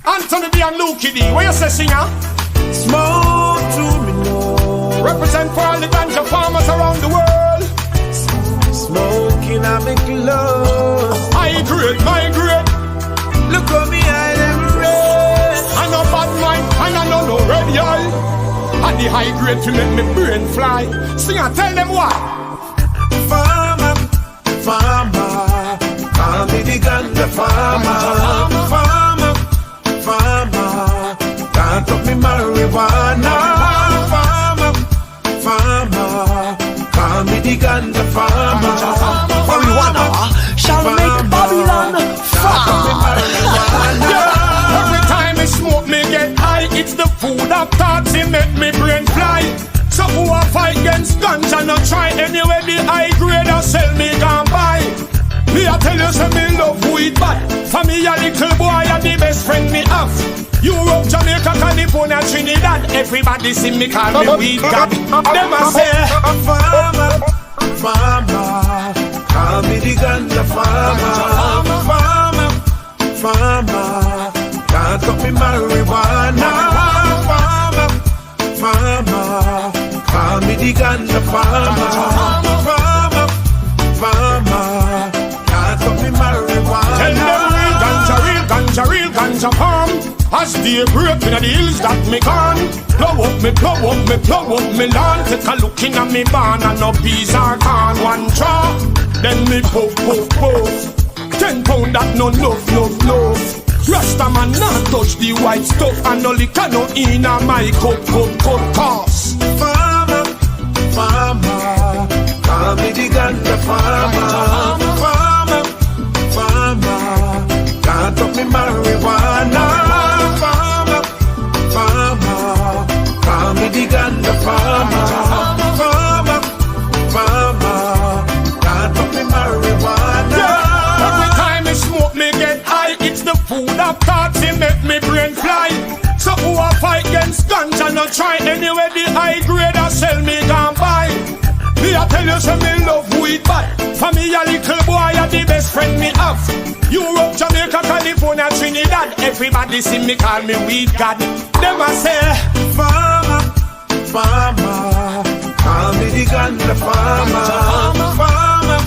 Anthony B and Lukie D, what you say, singer? Smoke to me now. Represent for all the ganja farmers around the world. Smoking on me clothes. High grade, my grade. Look at me, I am red. I know bad mind, and I know no red eye. And the high grade to make me brain fly. Sing and tell them why. Farmer, farmer, call me the ganja farmer. Farmer, farmer, plant up me marijuana. Farmer, farmer, call me the ganja farmer. Marijuana shall make Babylon fall. Every time I smoke me get high. It's the food of thoughts, it make me brain fly. So who a fight against ganja, not try anyway. The high grade or sell me gon' buy. Me a tell you say me love weed bad. For me a little boy and the best friend me have. Europe, Jamaica, California, Trinidad. Everybody see me call me weed god. Them a say farmer, farmer, call me the ganja farmer. Farmer, farmer, plant up me marijuana. Farmer, farmer, call me the ganja farmer. Farmer, farmer, plant up me marijuana. tell them real ganja farm. As they break in the hills that me gone. Blow up me lawn. Take a look in at me barn and no peas are gone. One draw, then me puff. 10 pound that no love. Rasta man not touch the white stuff. And no liquor no in a my cup cause. Farmer, farmer, call me the ganja farmer. Farmer, farmer, plant up me marijuana. Farmer, farmer, call me the ganja farmer. Farmer, farmer, plant up me marijuana. Yeah. Every time I smoke me get high. It's the food of thoughts, it make me brain fly. So who a fight against ganja, not try anyway. The high grade or sell me gon' buy. Me a tell you say me love weed bad. For me a little boy and the best friend me have. Europe, Jamaica, California, Trinidad. Everybody see me call me weed god. Them a say farmer, farmer, call me the ganja farmer. Farmer,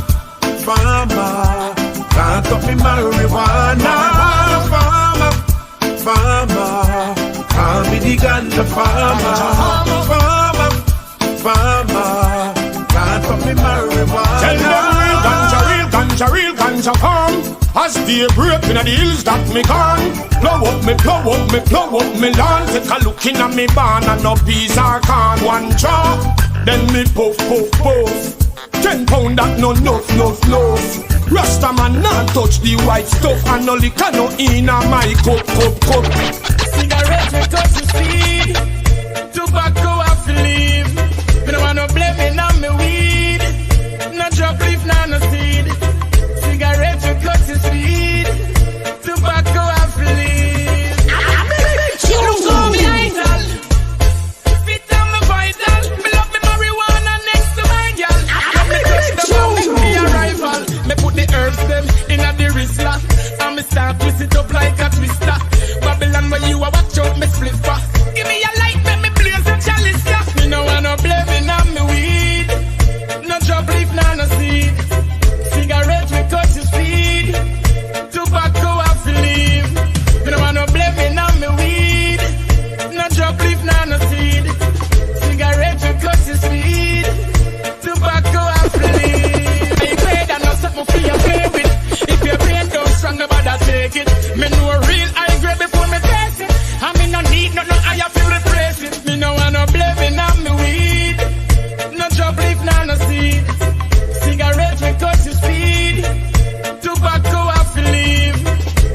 farmer, plant up me marijuana. Farmer, farmer, call me the ganja farmer. Farmer, farmer, plant up me marijuana. tell them real ganja farm. As they break in the hills that me gone. Blow up me lawn. Take a look in at me barn and no peas are gone. One draw, then me puff. 10 pound that no love. Rasta man not touch the white stuff. And no liquor no in a my cup. Cigarette me touch the seed. Tobacco I feel leave. Me no want no blame on me weed. No drop leaf, no seed. Cigarette me touch the seed. Tobacco I feel leave. You so vital. Fit on me vital. Me love me marijuana next to my girl. When me touch the bone, make me a rival. Me put the herbs them in a the wristler. And me start twist it up like a twister. Babylon where you a watch out me split fast. Give me a light, make me blaze a chalice, yeah. Me no want no blaming on me weed. No drop leaf, no seed. Cigarette me cut the speed. Tobacco I feel leave. Me no want no blaming on me weed. No drop leaf, no seed. Cigarette me cut the speed. Tobacco I feel leave. I pray that no something for your play with. If your brain don't strong, nobody take it. Me know real high grade before me taste it. I me no need no higher feel replace it. Me no want no blaming on me weed. No drop leaf, no seed. Cigarette me cut the speed. Tobacco I feel leave.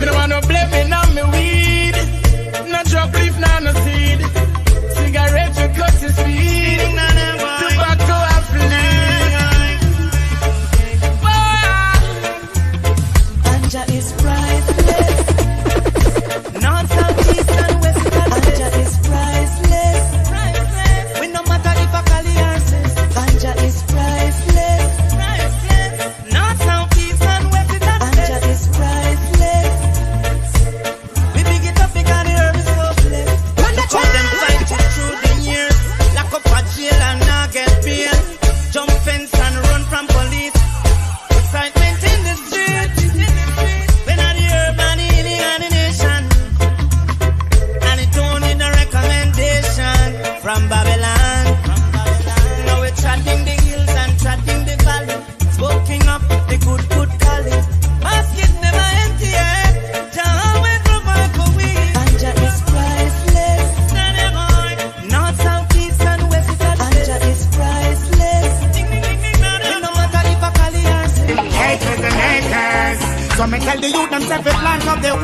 Me no want no blaming on me weed. No drop leaf, no seed. Cigarette me cut the speed. Tobacco I feel leave. Ganja is priceless. North, south, east and west. Ganja is priceless. We no matter if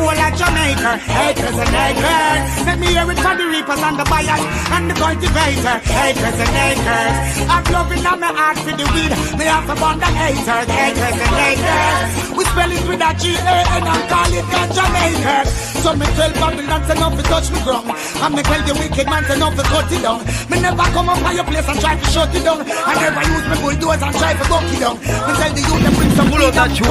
whole of Jamaica. Acres and acres. Let me hear it for the reapers and the buyers and the cultivator. Acres and acres. I'm loving on my heart for the weed. Me have a bond of haters. Acres and acres. We spell it with a G-A-N and call it Jamaica. So me tell Babylon to not to touch me ground. And me tell the wicked man to not to cut it down. Me never come up by your place and try to shut it down. I never use my bulldozer and try to buck it down. Me tell the youth to bring some bull out that you.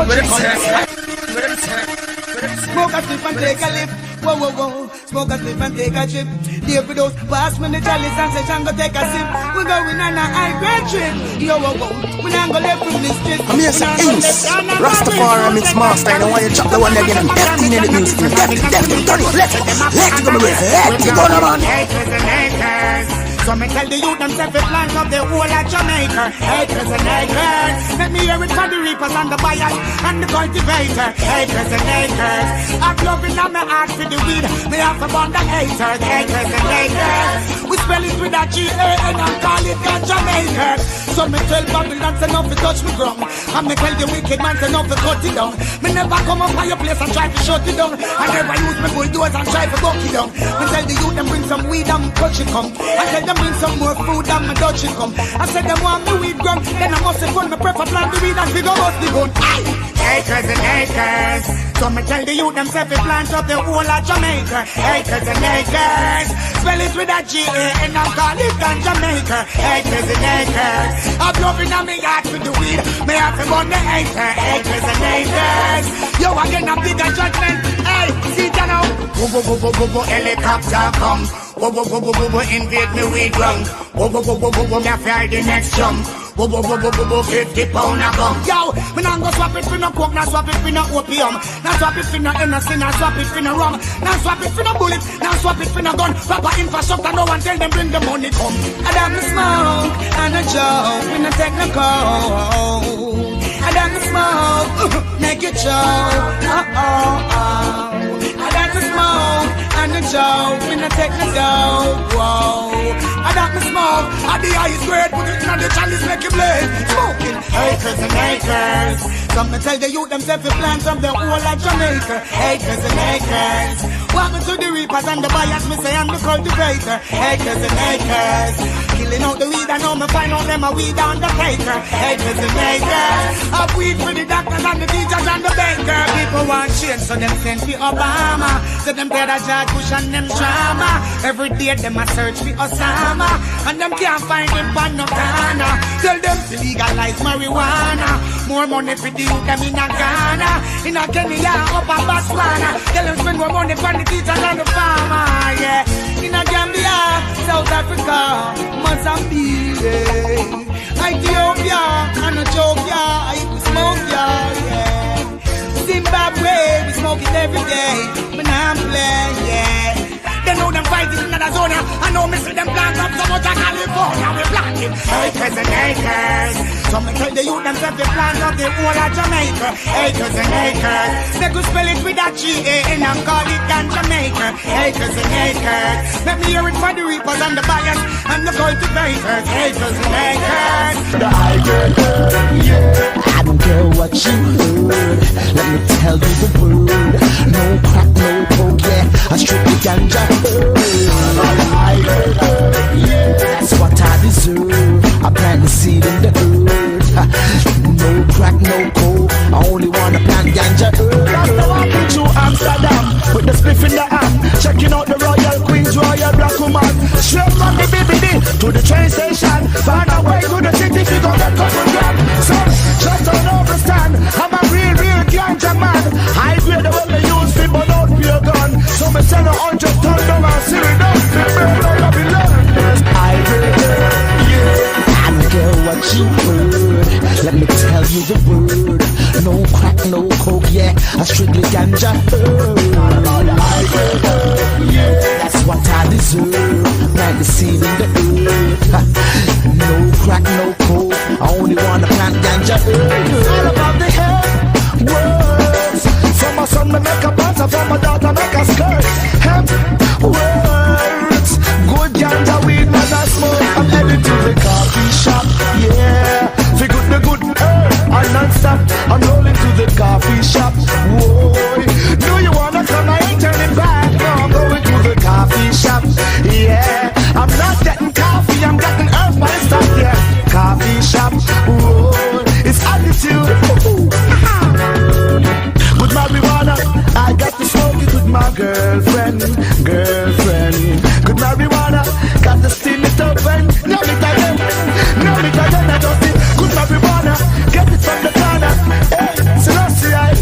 Smoke a spliff and take a lift. Whoa, whoa, whoa. Smoke a spliff and take a chip. David those pass me the chalice and say Shango take a sip. We going on a high grade trip. Yo, whoa, whoa. We not go left from this trip. I'm here some Ince, Rastafari, MixMaster. And I want you to chop the one again. I'm definitely in the music. Definitely. Turn it. Let it go, man. Let it go, man. Acres and acres. So me tell the youth themselves the plans of the whole of Jamaica. Acres and acres. Let me hear it for the reapers and the buyers and the cultivator. Acres and acres. I'm loving on my heart for the weed. Me have a bond of haters. Acres and acres. We spell it with a G-A-N and call it Jamaica. So me tell Babylon to not to touch me ground. And me tell the wicked man to not to cut it down. Me never come up by your place and try to shut it down. I never use my bulldozer and try to buck it down. Me tell the youth them bring some weed and touch it come. I tell them bring some more food and my Dutch it come. I said them want me weed gun, then I must have fun. Me prefer plant the weed and figure out the gun. Acres and acres. So me tell the youth themselves to plant up the whole of Jamaica. Acres and acres. Spell it with a G-A-N and call it Jamaica. Acres and acres. I'm loving on me heart with the weed. Me have to burn the acre. Acres and acres. Yo, again a bigger judgment. Hey, see ya now. Go, go, go, go, go, go, helicopter come. Go, go, go, go, go, go, invade me weed run. Go, go, go, go, go, go, me fly the next jump. Go, go, go, go, go, go, 50 pound a gun. Yo, me nah go swap it for no coke, nah swap it for no opium. Nah swap it for no NSC, nah swap it for no rum. Nah swap it for no bullet, nah swap it for no gun. Proper infrastructure, no one tell them bring the money come. I done the smoke, and a joke, we no take no cold. I done the smoke, make it choke. I done the smoke, and a joke, we no take no dope. I done the smoke, and the highest grade, put it in the chalice, make it blade. Smoking acres and acres. Some me tell the youth themselves to plant up the whole of Jamaica. Acres and acres. Walking to the reapers and the buyers, me say I'm the cultivator. Acres and acres. Killing out the weed, I know me find out them a weed on the taker. Acres and acres. Up weed for the doctors and the teachers and the banker. People want change, so them send for Obama. So them get a George Bush and them drama. Every day them a search for Osama. And them can't find him on no corner. Tell them to legalize marijuana. More money for the youth them in a Ghana. In a Kenya, up a Botswana. Tell them spend more money for the teachers and the farmer. Yeah. In a Gambia, South Africa, Mozambique, Ethiopia, and Ethiopia, we smoke yeah. Zimbabwe, we smoke it every day. But I'm playing, yeah. They know them fighting in Arizona. I know me see them plant up so much in California. We planting acres and acres. So me tell the youth themselves to plant up the whole of Jamaica. Acres and acres. They could spell it with a G-A-N and call it Jamaica. Acres and acres. Let me hear it for the reapers and the buyers and the cultivators. Acres and acres. The high girl, yeah. I don't care what you heard. Let me tell you the word. No crack, no coke, yeah. I strictly ganja. That's what I deserve. I plant the seed in the earth. No crack, no coke. I only wanna plant ganja. Now I'm to Amsterdam with the spliff in the hand, checking out the Royal Queen's Royal Black Woman. Straight from the BBD to the train station. Find a way to the city to go get couple grand. So just don't understand. I'm a real ganja man. I grade the way they use people don't be a gun. So me send 100 ton down and see it down. I grade, yeah. I don't care what you heard. Let me tell you the word. No crack, no coke, yeah. I strictly ganja. I grade, yeah. That's what I deserve. Plant the seed in the earth. No crack, no coke. I only wanna plant ganja. It's all about the head words. For my son, me make a pants, for my daughter, make a skirt. Hemp words. Good ganja weed, man, I smoke. I'm headed to the coffee shop, yeah. Figure the good herb, I non-stop. I'm rolling to the coffee shop, whoa. Do you wanna come my girlfriend. Good marijuana, got to steal it up and now it again, I just it. Good marijuana, get it from the corner. Hey, Selassie, I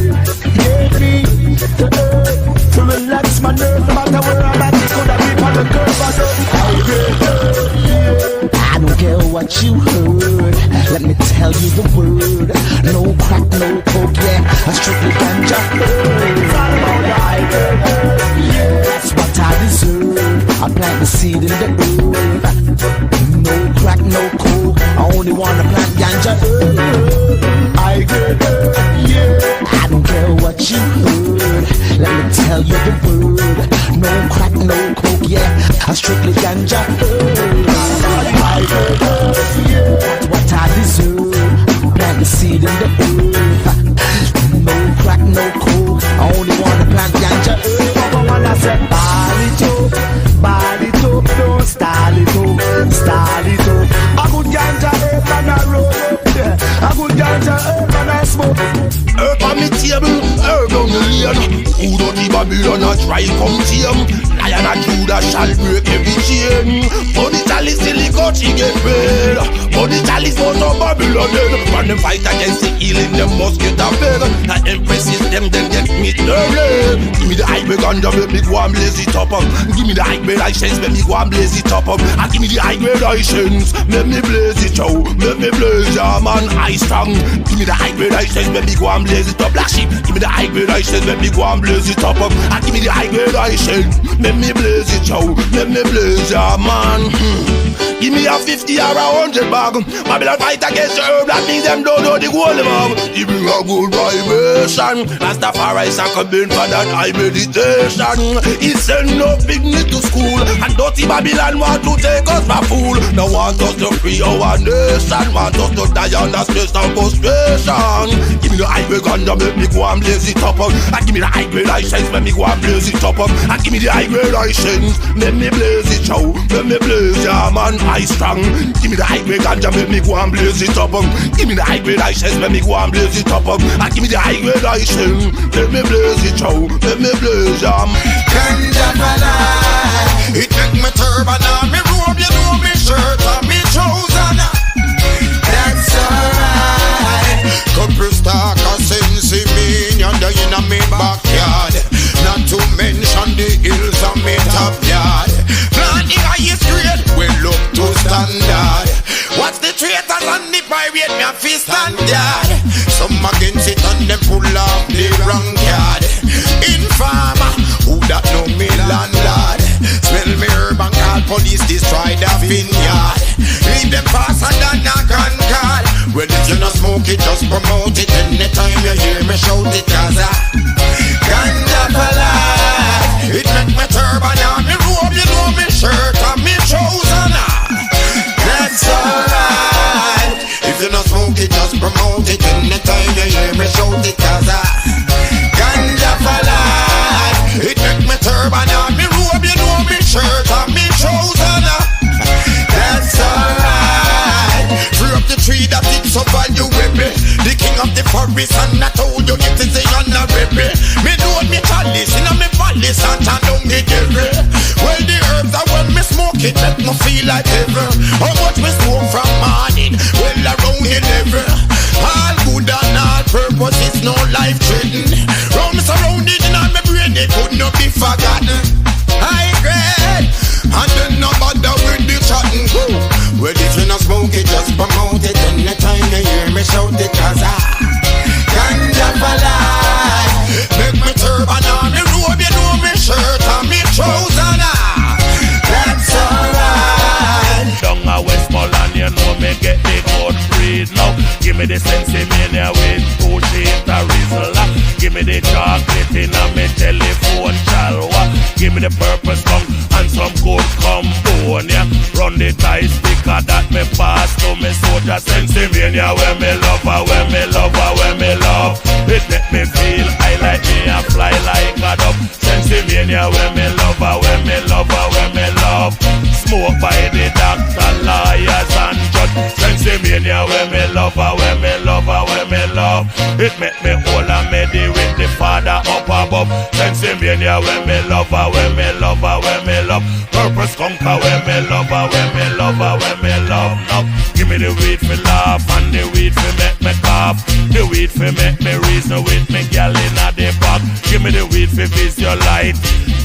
gave me the earth to relax my nerves. No matter where I'm at, it could have been on the curve. I don't care what you heard. Let me tell you the word. No crack, no coke, yeah. I strictly ganja. It's all about the high girl. Yeah, that's what I deserve. I plant the seed in the earth. No crack, no coke. I only wanna plant ganja. I girl, yeah. I don't care what you heard. Let me tell you the word. No crack, no coke, yeah. I strictly ganja. I girl, yeah. That's what I deserve. Plant the seed in the earth. No crack, no coke. I only wanna plant ganja. I wanna say body top, don't style it up. A good ganja herb and a roll up, yeah. A good ganja herb and a smoke. Herb on me table, herb on the lane. Who don't the Babylon a try come tame? Lion and Judah shall break every chain. Money chalice till he got he get paid. Money chalice for no Babylon dead. When them fight against the healing, them must get a bed. The empresses them then get meat early. Give me the high ganja, make me go and blaze it up. Give me the high grade license, make me go and blaze it up. And give me the high grade license, make me blaze it out. Make me blaze, yeah man, I strong. Give me the high grade license, make me go and blaze it up. Black sheep, give me the high grade license, make me go and blaze it up. And give me the high grade license, make me blaze it out. Make me blaze, yeah man. Give me a 50 or a 100 bag. Babylon fight against the herb, that means them don't know the goal mob. He bring a good vibration. Rastafari is coming for that high meditation. He send no picnic to school, and dirty Babylon want to take us for fool. Now want us to free our nation, want us to die on the space of frustration. Give me the high grade ganja, make me go and blaze it up. And give me the high grade license, make me go and blaze it up. And give me the high grade license, make me blaze it out. Make me blaze, yeah man, I strong. Give me the high grade ganja, make me go and blaze it up. Give me the high grade license, make me go and blaze it up. And give me the high grade license, make me blaze it out. Make me blaze, yeah man. Ganja for life. It make me turban on me robe, you know me shirt and me trousers. That's alright. Couple stock of Sensimilia in a me backyard. Not to mention the hills on me top yard. Plant the highest grade, we look to standard. What's the traitors and the pirate, me a fist standard. Some against it and them pull off the wrong card. Informer, who that know me landlord. Smell me herb and call police, destroy the vineyard. Leave them faster than a gun call. Well if you not smoke it, just promote it. Anytime you hear me shout it, cause ganja for life. It make me turban on me robe, you know me shirt and me trousers. That's alright. If you not smoke it, just promote it. Anytime you hear me shout it, cause ganja for life. It make me turban on me robe, you know me shirt and me trousers. That's alright. Free up the tree that it's so valuable. The king of the forest, and I told you it is the honorable. Me know me chalice in a me palace and turn down the devil. Well the herbs are when me smoke it make me feel like heaven. How much me smoke from morning? Well around 11. All good and all purpose, it's no life threatening. Round me surrounded in all my brain, it could not be forgotten. High grade, and then no bother with the chatting. Well if you not smoke it, just promote it. Anytime you hear me shout it, cause ganja for life. Make me turban on me robe, you know me shirt and me trousers. That's alright. Down a Westmoreland, you know me get the good breed now. Give me the Sensimilia with 2 sheets of Rizzler. Give me the chocolate in a me telephone chalwa. Give me the purple skunk and some good combonia. Run the tie sticker that me pass to me soldier. Sensimilia where me love her, where me love her, where me love. It make me feel I like me and fly like a dove. Sensimilia where me love her, where me love her, where me love. Smoke by the doctor, lawyers and judge. Sensimilia when me love her, when me love her, when me love. It make me whole and medi with the Father up above. Sensimilia when me love her, when me love her, when me love. Purpose conquer when me love her, when me love her, when me love. Now give me the weed for laugh and the weed for make me cough. The weed for make me reason with me gal inna the back. Give me the weed for visualize.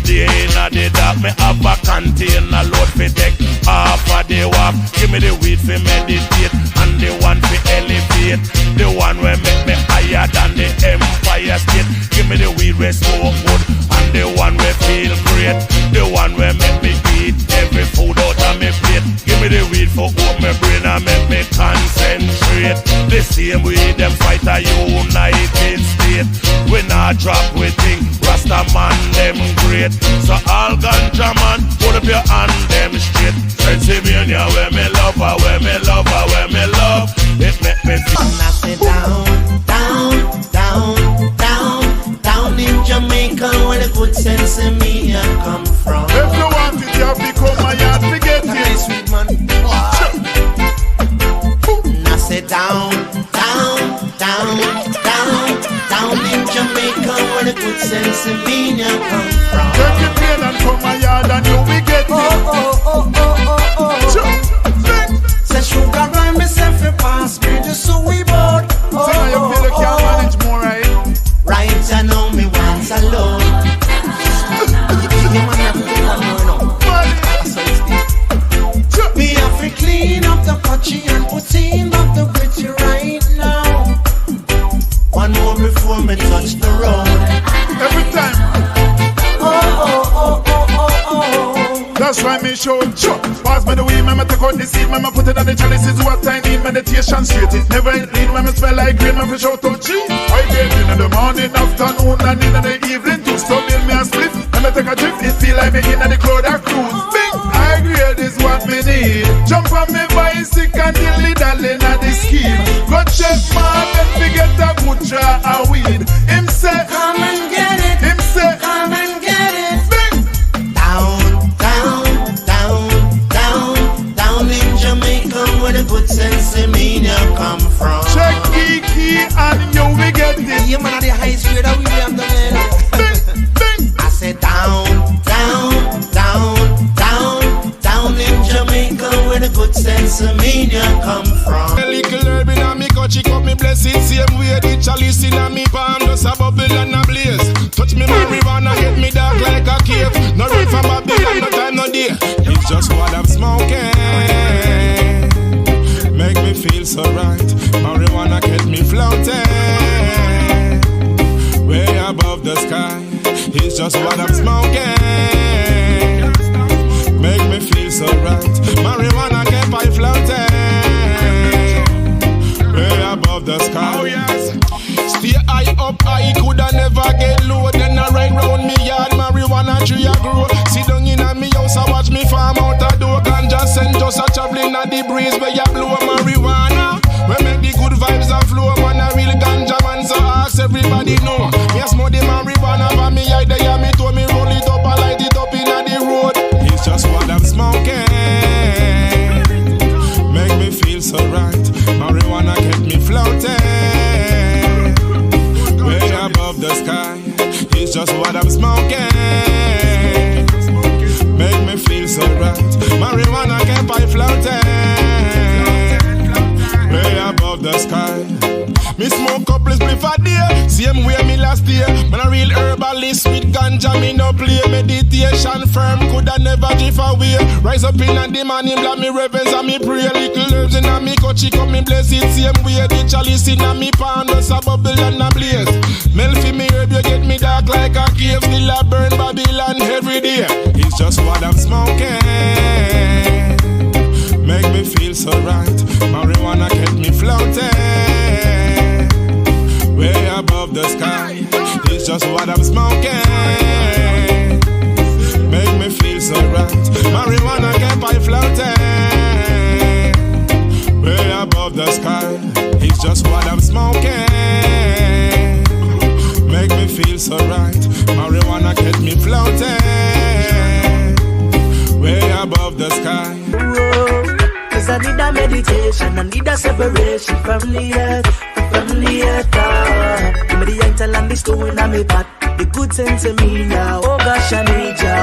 Day inna the dark, me have a container load for take half of the walk. Give me the weed for meditate and the one for elevate. The one where make me higher than the Empire State. Give me the weed where smoke good and the one where feel great. The one where make me eat every food out of me plate. Give me the weed for open my brain and make me concentrate. The same way them fight a United States. We not drop we think Rasta man them great. So all ganja man, put up your hand them straight. Sensimilia where me love her, where me love her, where me love. It make me feel. I say down, down, down, down, down in Jamaica where the good Sensimilia come from. If you want it, you have to come my yard to get it. Sweet man. I say down, down, down, down, down in Jamaica where the good Sensimilia come from. Take your pain and come my yard and you will get it. Say sugar rhyme myself a pass me just so we both. So now you feel you can't manage more, right? Right, I know me once alone. You man have to do one more now. That's how it's deep. Me have to clean up the patchy and put in up the witchy right now. One more before me touch the road. Every time. That's why me show it. Sure. Pass me the weed, me take out the seed, me put it on the chalice. Is what I need, meditation straight. It never ain't lean when me smell like green, me fish out G. I get in the morning, afternoon, and in the evening too. So build me a split, and me take a trip. It feel like me in the cloud a cruise. Bing, I grade is what me need. Jump on me bicycle and dilly-dally at the scheme. Go check man, let me get a good jar of weed. Him say, come and get it. Him say, come and get it. Bing. Down in Jamaica where the good Sensimilia come from. Check key and you will get it. You man are the highest grade that we have done it. Bing, bing. I said down in Jamaica where the good Sensimilia come from. A little herb in a me coachy cup me bless it. Same way the chalice in a me palm just a bubble and a blaze. Touch me marijuana get me dark like a cave. No run from Babylon, no time, no day. It's just what I'm smoking. Make me feel so right. Marijuana get me floating way above the sky. It's just what I'm smoking. Make me feel so right. Marijuana get me floating way above the sky. Oh yes. Stay high up, I coulda never get low. Then I ride round me yard, marijuana tree a grow. Sit down in a me house, I watch me farm out a door. Ganja send just a traveling at the breeze where you blow marijuana. We make the good vibes a flow, man a real ganja man. So ask everybody know. Me a smoke the marijuana, but me eye there, me toe me roll it up, I light it up in the road. It's just what I'm smoking. Make me feel so right. Marijuana kept me floating way above the sky. It's just what I'm smoking. Make me feel so right. Marijuana kept I floating way above the sky. Me smoke couple spliff a day, same way me last year. Man a real herbalist with ganja, me no play. Meditation firm, coulda never drift away. Rise up in the morning, blow me reverence and me pray. Little herbs in a me coachy come me bless it. Same way the chalice in a me palm just a bubble and a blaze. Melt fi me herb, you get me dark like a cave. Still a burn Babylon every day. It's just what I'm smoking. Make me feel so right. Marijuana kept me floating way above the sky. It's just what I'm smoking. Make me feel so right. Marijuana kept I floating way above the sky. It's just what I'm smoking. Make me feel so right. Marijuana kept me floating way above the sky. Cause I I need a meditation, I need a separation from the earth, from the earth. Give me the angel and the stone in my pot, the good Sensimilia. Oh gosh, I need ya.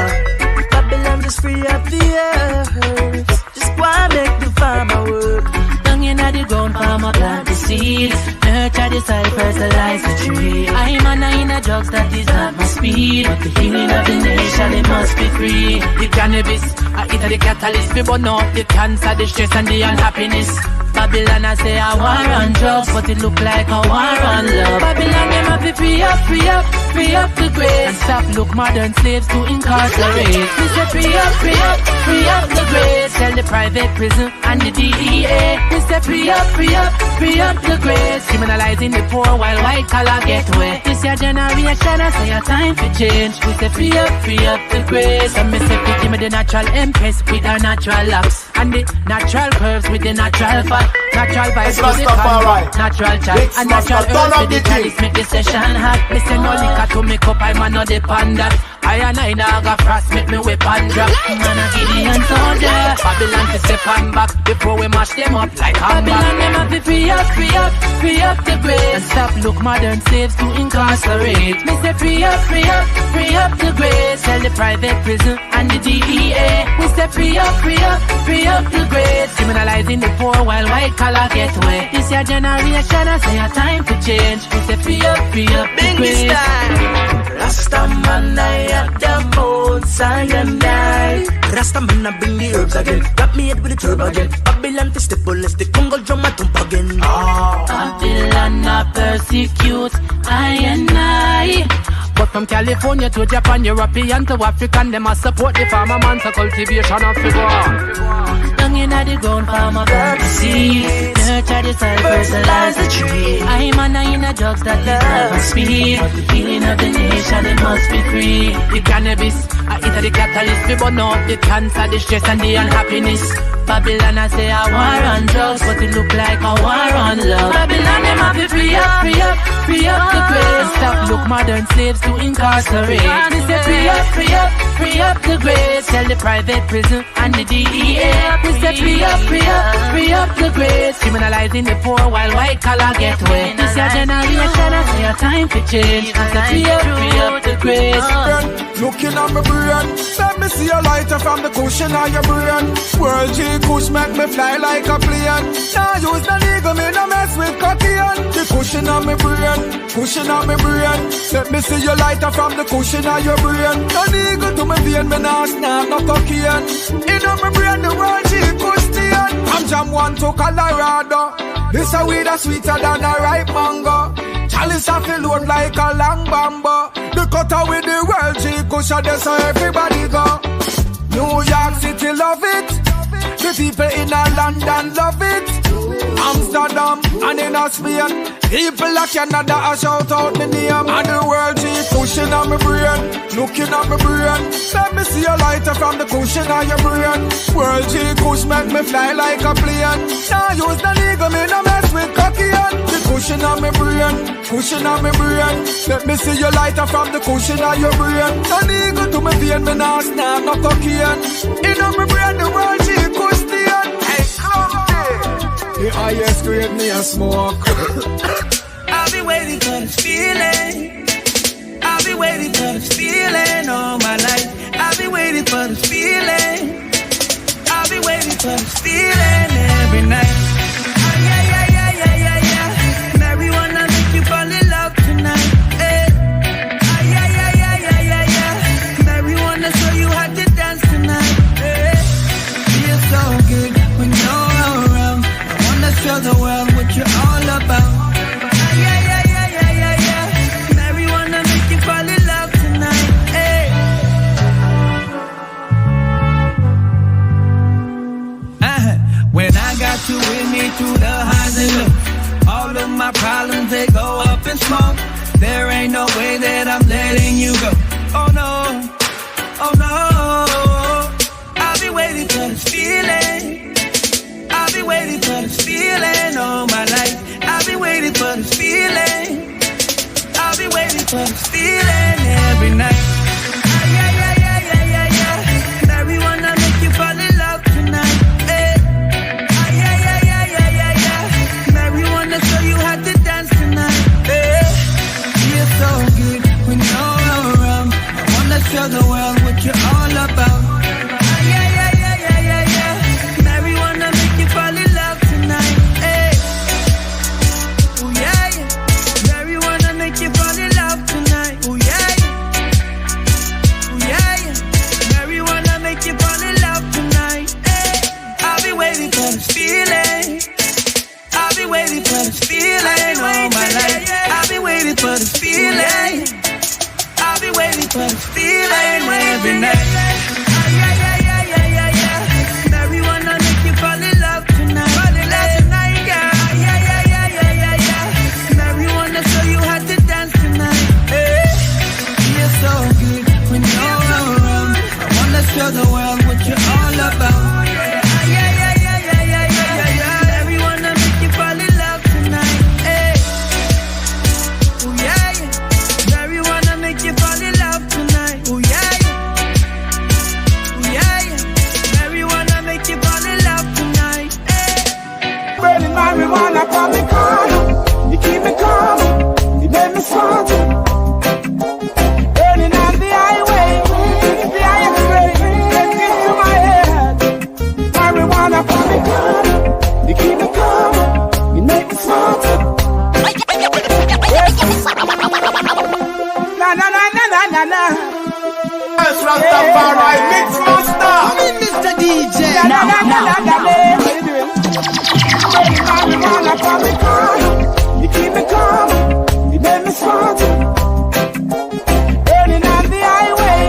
Babylon just free up the earth. Just go and make the farmer work. Down in the ground, farmer plant the seeds. Nurture the soil, fertilize the tree. I'm in a drugs, that is not my speed. But the healing of the nation, it must be free. The cannabis, I eat the catalyst. We burn up the cancer, the stress and the unhappiness. Babylon, I say a war on drugs, but it look like a war on love. Babylon, them have to free up, free up, free up the grace. And stop look modern slaves to incarcerate. We say free up, free up, free up the grace. Tell the private prison and the DEA. We say free up, free up, free up the grace. Criminalizing the poor while white collar get wet. This your generation, I say a time for change. We say free up the grace. And me say give me the natural empress with our natural locks. And the natural curves with the natural fat. Natural vibes for the pan, natural chat, and natural earth with the chalice make the session hot. Me say no liquor to make up, I'm not depend that. I and I now got frost, make me weapon drop. Man a Gideon soldier, Babylon to step on back before we mash them up like handbag. Babylon them have to free up, free up, free up the grace. And stop look modern slaves to incarcerate. Me say free up, free up, free up the grace. Tell the private prison and the DEA. We say free up, free up, free up the grace. Criminalizing the poor while white collar get wet. This your generation, I say a time to change. We say free up the grace. Rastaman, I have the most I and I. Rastaman, I bring the herbs again. Wrap me head with the turbo again. Babylon to step let's the Congo drum a thump again. Babylon, I persecute I and I. But from California to Japan, European to African, them a support the farmer man to cultivation of figure. Down in the ground, farmer plant the seeds. Nurture the soil, fertilize the tree. I'm in a drugs that is not my speed. But the healing of the nation, it must be free. The cannabis, I eat the catalyst. We burn up the cancer, the stress and the unhappiness. Babylon, I say a war on drugs, but it look like a war on love. Babylon, them have to free up, free up, free up the grace. Stop look modern slaves to incarcerate. They say free up, free up, free up the grace. Tell the private prison and the DEA. We say free up, free up, free up the grace. Criminalizing the poor while white collar get wet. This your generation, I say a time to change. We say free up the grace. Looking at my brain, let me see a lighter from the cushion of your brain. World G Kush make me fly like a plane. Now use the nigga, me no mess with cocaine. The cushion of my brain, cushion of my brain. Let me see your lighter from the cushion of your brain. No nigga to me vein, me nah snap no cocaine. In my brain, the world G Kush stand. I'm jam one to Colorado. This a weed a sweeter than a ripe mango. Chalice a fill load like a long bamboo. The cutter with the world G Kush, that's how everybody go. New York City love it. The people in London love it. Amsterdam and in Spain. People of Canada a shout out the name. And the world G pushing on my brain, looking at my brain. Let me see a lighter from the cushion of your brain. World G Kush make me fly like a plane. Now use the nigga, me no mess with cocaine. The cushion on my brain, cushion on my brain. Let me see your lighter from the cushion of your brain. No nigga to me vein, me nah snap no cocaine. In my brain, the world G Kush stand. Hey, the highest grade me a smoke. I've been waiting for this feeling. I've been waiting for this feeling all my life. I've been waiting for this feeling. I've been waiting for this feeling every night. Yeah. Marijuana make you fall in love tonight. Yeah. Marijuana show you how to dance tonight. Feels so good when you're around. I wanna show the world what you're all about. Marijuana make you fall in love tonight. When I got you with me through the highs and lows, all of my problems they go up in smoke. There ain't no way that I'm letting you go. Oh no, oh no. I'll be waiting for this feeling. I'll be waiting for this feeling all my life. I'll be waiting for this feeling. I'll be waiting for this feeling every night. Yeah. Marijuana make you fall in love tonight. what you're all about. Yeah, yeah, yeah, yeah, yeah, yeah. Marijuana make you fall in love tonight. Hey. Oh yeah, yeah. Marijuana make you fall in love tonight. Oh yeah, yeah. Oh yeah, yeah. Marijuana make you fall in love tonight. Hey. I'll be waiting for this feeling. I'll be waiting for this feeling all my life. I'll be waiting for this feeling. I'll be waiting for this feeling every night. Yeah, yeah, yeah, yeah, yeah, yeah. Marijuana make you fall in love tonight. Fall in love tonight, girl. Yeah, yeah, yeah, yeah, yeah, yeah. Marijuana show you how to dance tonight. Hey, you're so good when you're around. I wanna show the world what you're all about. Yeah, yeah, yeah, yeah, yeah, yeah, yeah, yeah. Marijuana make you fall in love tonight. Hey, oh yeah, yeah. Marijuana make you fall in love tonight. Oh yeah, yeah. Oh yeah, yeah. Marijuana make you fall in love tonight. Hey. Burning marijuana from me corner. You keep me calm. You make me smart. Burning on the highway. The highest way. Get into my head. Marijuana from me corner. You keep me calm. You make me smart. Na na na na na na na. Yes, Rastafari, MixMaster. Come in, Mr. DJ. Na na na na na na. How you doing? Burning marijuana from me corner. You keep me calm. You make me smart. Burning on the highway.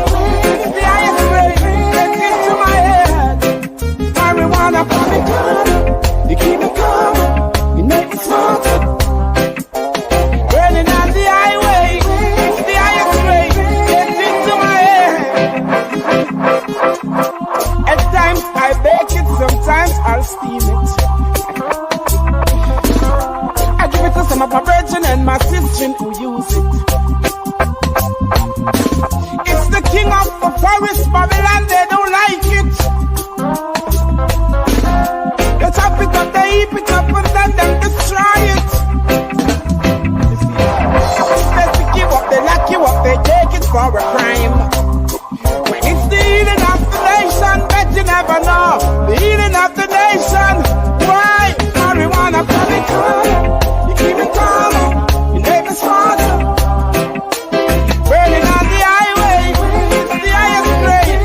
The highest way. Get into my head. Marijuana from me corner. You keep me calm. You make me smart. Burning on the highway. The highest way. Get into my head. At times I bake it, sometimes I'll steam it. I give it to some of my brethren and my sister who use it. It's the king of the forest, Babylon, they don't like it. They chop it up, they heap it up, and then they destroy it. They pick you up, they lock you up, they take it for a crime. When it's the healing of the nation, bet you never know. The healing of the nation. Why? Marijuana from me calm. You keep me calm. You make me smart. Burning on the highway. The highest grade.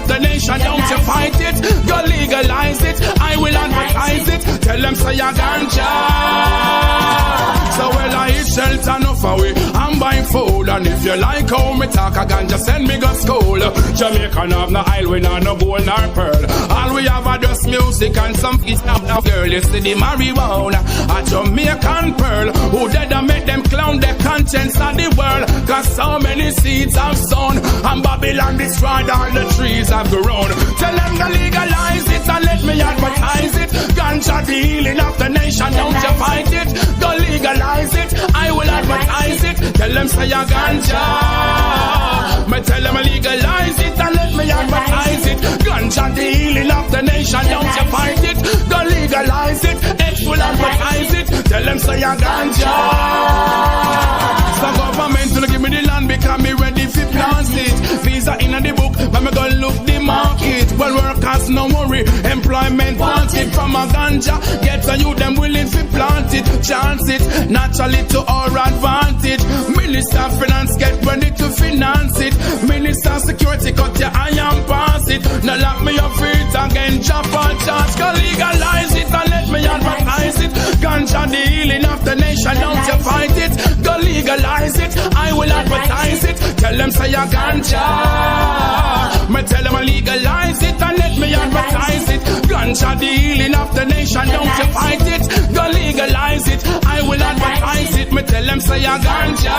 of the nation, don't you fight it. Go legalize it, I will advertise it. Tell them say a ganja. So well I eat shelter enough away, I'm buying food. And if you like how me talk a ganja, send me go school. Jamaican have no oil, we not no gold nor pearl. All we have are just music and some kids now. Girl, you see the marijuana, a Jamaican pearl. Who dead and make them clown the conscience of the world. Cause so many seeds have sown, and Babylon destroyed all the trees have grown. Tell them to legalize it and let me advertise it. Ganja the healing of the nation, don't you fight it. Go legalize it, I will advertise it. Tell them say a ganja. Me tell them legalize it and let me advertise it. Ganja the healing of the nation, don't you fight it. Go legalize it, X will advertise it. Tell them say a ganja. So government will give me the land because me ready for plant it. Visa in the book, but me go look the market. Well, workers no worry, employment wanted from a ganja. Get a youth them willing to plant it, chance it, naturally to our advantage. Minister of Finance get ready to finance it. Minister of Security cut your eye and pass it. Now lock me up feet again, chop and charge. Go legalize it and let me advertise it. Ganja the healing of the nation, don't you fight it. Go legalize it, I will advertise it. Tell them say a ganja. Me tell them I legalize it and let me advertise it. Ganja the healing of the nation, don't you fight it. Go legalize it, I will advertise it. Me tell them say a ganja.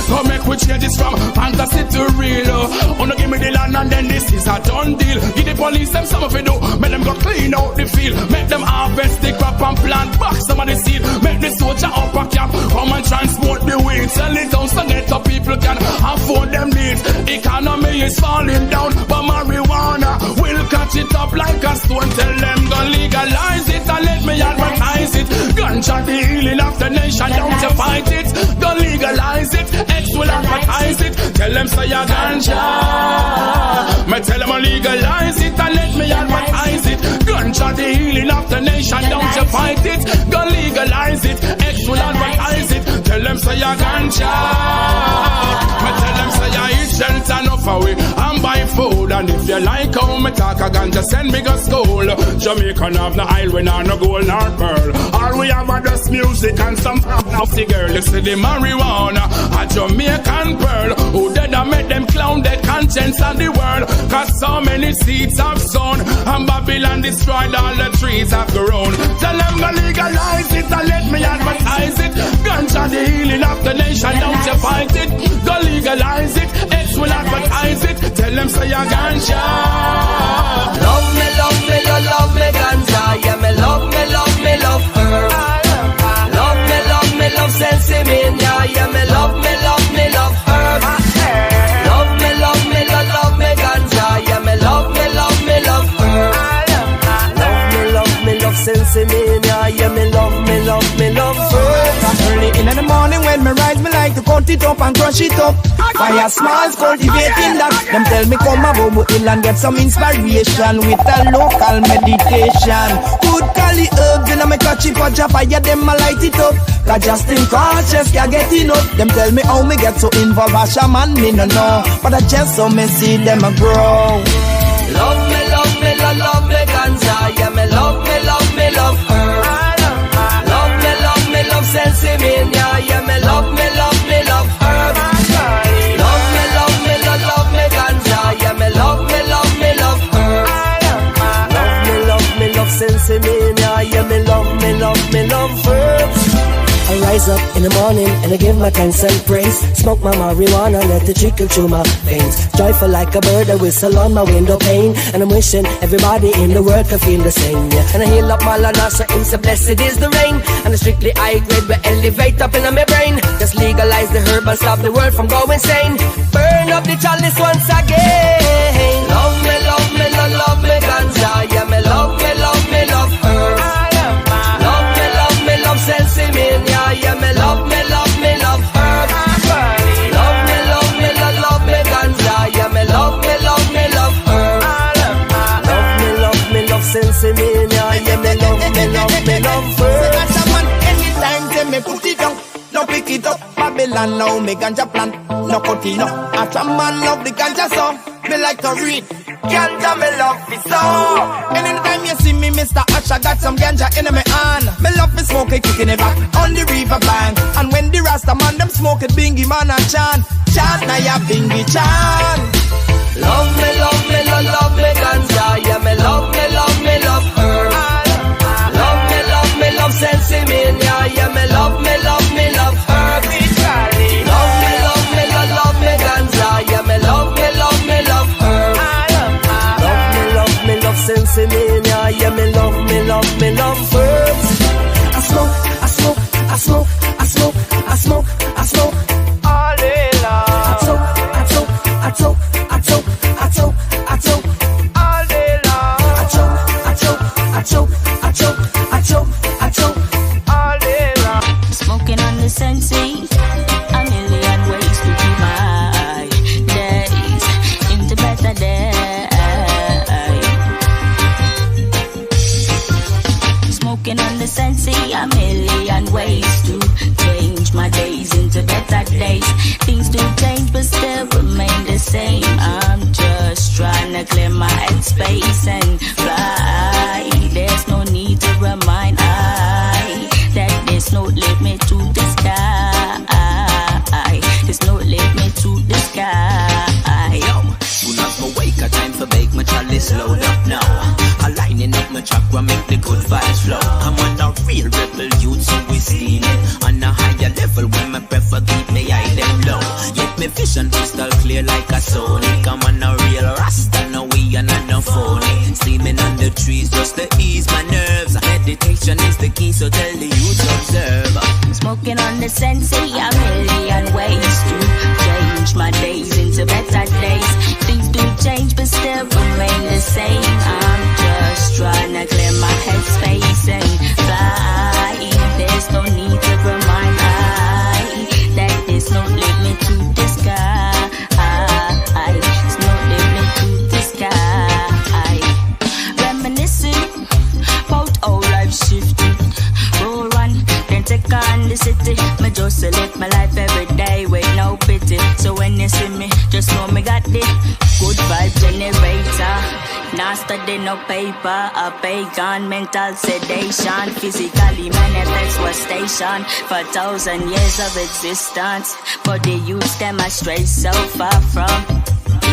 So make we change this from fantasy to real. Wanna give me the land and then this is a done deal. Give the police them some of it do. Make them go clean out the field. Make them harvest the crop and plant back some of the seed. Make the soldier up a camp, come and transport the weed. Sell it down so get the people can afford them needs. Economy is falling down, but marijuana will catch it up like a stone. Tell them go legalize it and let me advertise it. Ganja the healing of the nation, don't you fight it. Go legalize it, X will advertise it. Tell them say a ganja. Me tell them I legalize it and let me advertise it. Ganja the healing of the nation, don't you fight it. Go legalize it, X will advertise it. Tell them say a ganja. Me tell them say I eat shelter enough away, I'm buying food. And if you like how me talk a ganja, send me go school. Jamaican have no oil, we not no gold nor pearl. All we have are just music and some of the girl. You see the marijuana, a Jamaican pearl. Who dead and make them clown the conscience of the world. Cause so many seeds have sown, and Babylon destroyed all the trees have grown. Tell them to legalize it and let me advertise it. Ganja the healing of the nation, don't you fight it. Go legalize it, X will advertise it. Tell them say a ganja. Love me, love me, love me ganja. Yeah, me love me, love me, love her. Love me, love me, love Sensimilia. Yeah, me love me, love me, love her. Love me, love me, love me ganja. Yeah, me love me, love me, love her. Love me, love Sensimilia. Yeah, me love me, love me, love her. Early in the morning when me rise, me like to cut it up and crush it up. Fire smalls cultivating that. Them tell me come about hill and get some inspiration with a local meditation. Good cali herbs in me catch it for fire, them I light it up. Cause just in cautious can't get enough. Them tell me how me get so involved as shaman, me no know. But I just so me see them a grow. Love me, love me, love me ganja. Yeah, me love me, love me, love her. Love me, love me, love Sensimilia. Yeah, me love me, love me, love her. Love me, love me, love me ganja. Yeah, me love me, love me, love her. Love me, love Sensimilia. Yeah, me love me, love me, love her. I rise up in the morning and I give my thanks and praise. Smoke my marijuana, let it trickle through my veins. Joyful like a bird, I whistle on my window pane. And I'm wishing everybody in the world can feel the same, yeah. And I heal up my lana, so in so blessed is the rain. And the strictly high grade will elevate up in my brain. Just legalize the herb and stop the world from going insane. Burn up the chalice once again. Love me, love me, love me ganja. Yeah, me love me, love me, love her. Love me, love me, love Sensimilia. Yeah, me love me, love me, love her. Love me, love me, love me ganja. Yeah, me love me, love me, love her. Love me, love Sensimilia. Yeah, me love me, love me, love her. Anytime they me put it down. Love wicked up Babylon now, me ganja plant. No cutting up. After man love the ganja song, me like to read. Ganja me love me so. Anytime you see me, Mr. Ash, I got some ganja in my hand. Me love me smoke it, kicking it back on the river bank. And when the Rasta man them smoke it, bingy man and chant. Chant na ya bingy chant. Love me, love me, love me ganja. Yeah, me love me, love me, love her. Love me, love me, love Sensimilia. Yeah, me love me, love me, love her. Love me, love me, love me ganja. Yeah, me love me, love me, love her. Me love Sensimilia, yeah, me love herbs. I smoke, I smoke, I smoke, I smoke, I smoke, I smoke. All day long. I toke, I toke, I toke, I toke, I toke, I toke. All day long. I choke, I choke, I choke, I choke, I choke, I choke. All day long. Smoking on the Sensi, a million ways to keep my days into better days. Smoking on the Sensi, a million ways to change my days into better days. Things do change but still remain the same. I'm just trying to clear my head space and fly. There's no need to remind I that there's no limit to the sky. There's no limit to the sky. Yo, soon as my wake, a time for bake my chalice load up now. Aligning up my chakra, make the good vibes flow. I'm on a real rebel youth, so we stealing. On a higher level, when my prefer keep me eye them low. Yet my vision crystal clear like a Sonic. I'm on a real Rasta, no we and no phony. Sleeping on the trees just to ease my nerves. Meditation is the key, so tell the youth to observe. Smoking on the Sensi, a million ways to change my days into better days. Things do change but still remain the same. I'm just trying to clear my head space and fly. There's no need to remind I that there's no limit to the sky. There's no limit to the sky. Reminiscing about how life shifted. Roll one, then take on the city. Me just live my life every day with no pity. So when you see me, just know me got the good vibe generator. Nah study no paper, a pagan mental sedation. Physically manifest was station for 1,000 years of existence. But the youths them astray so far from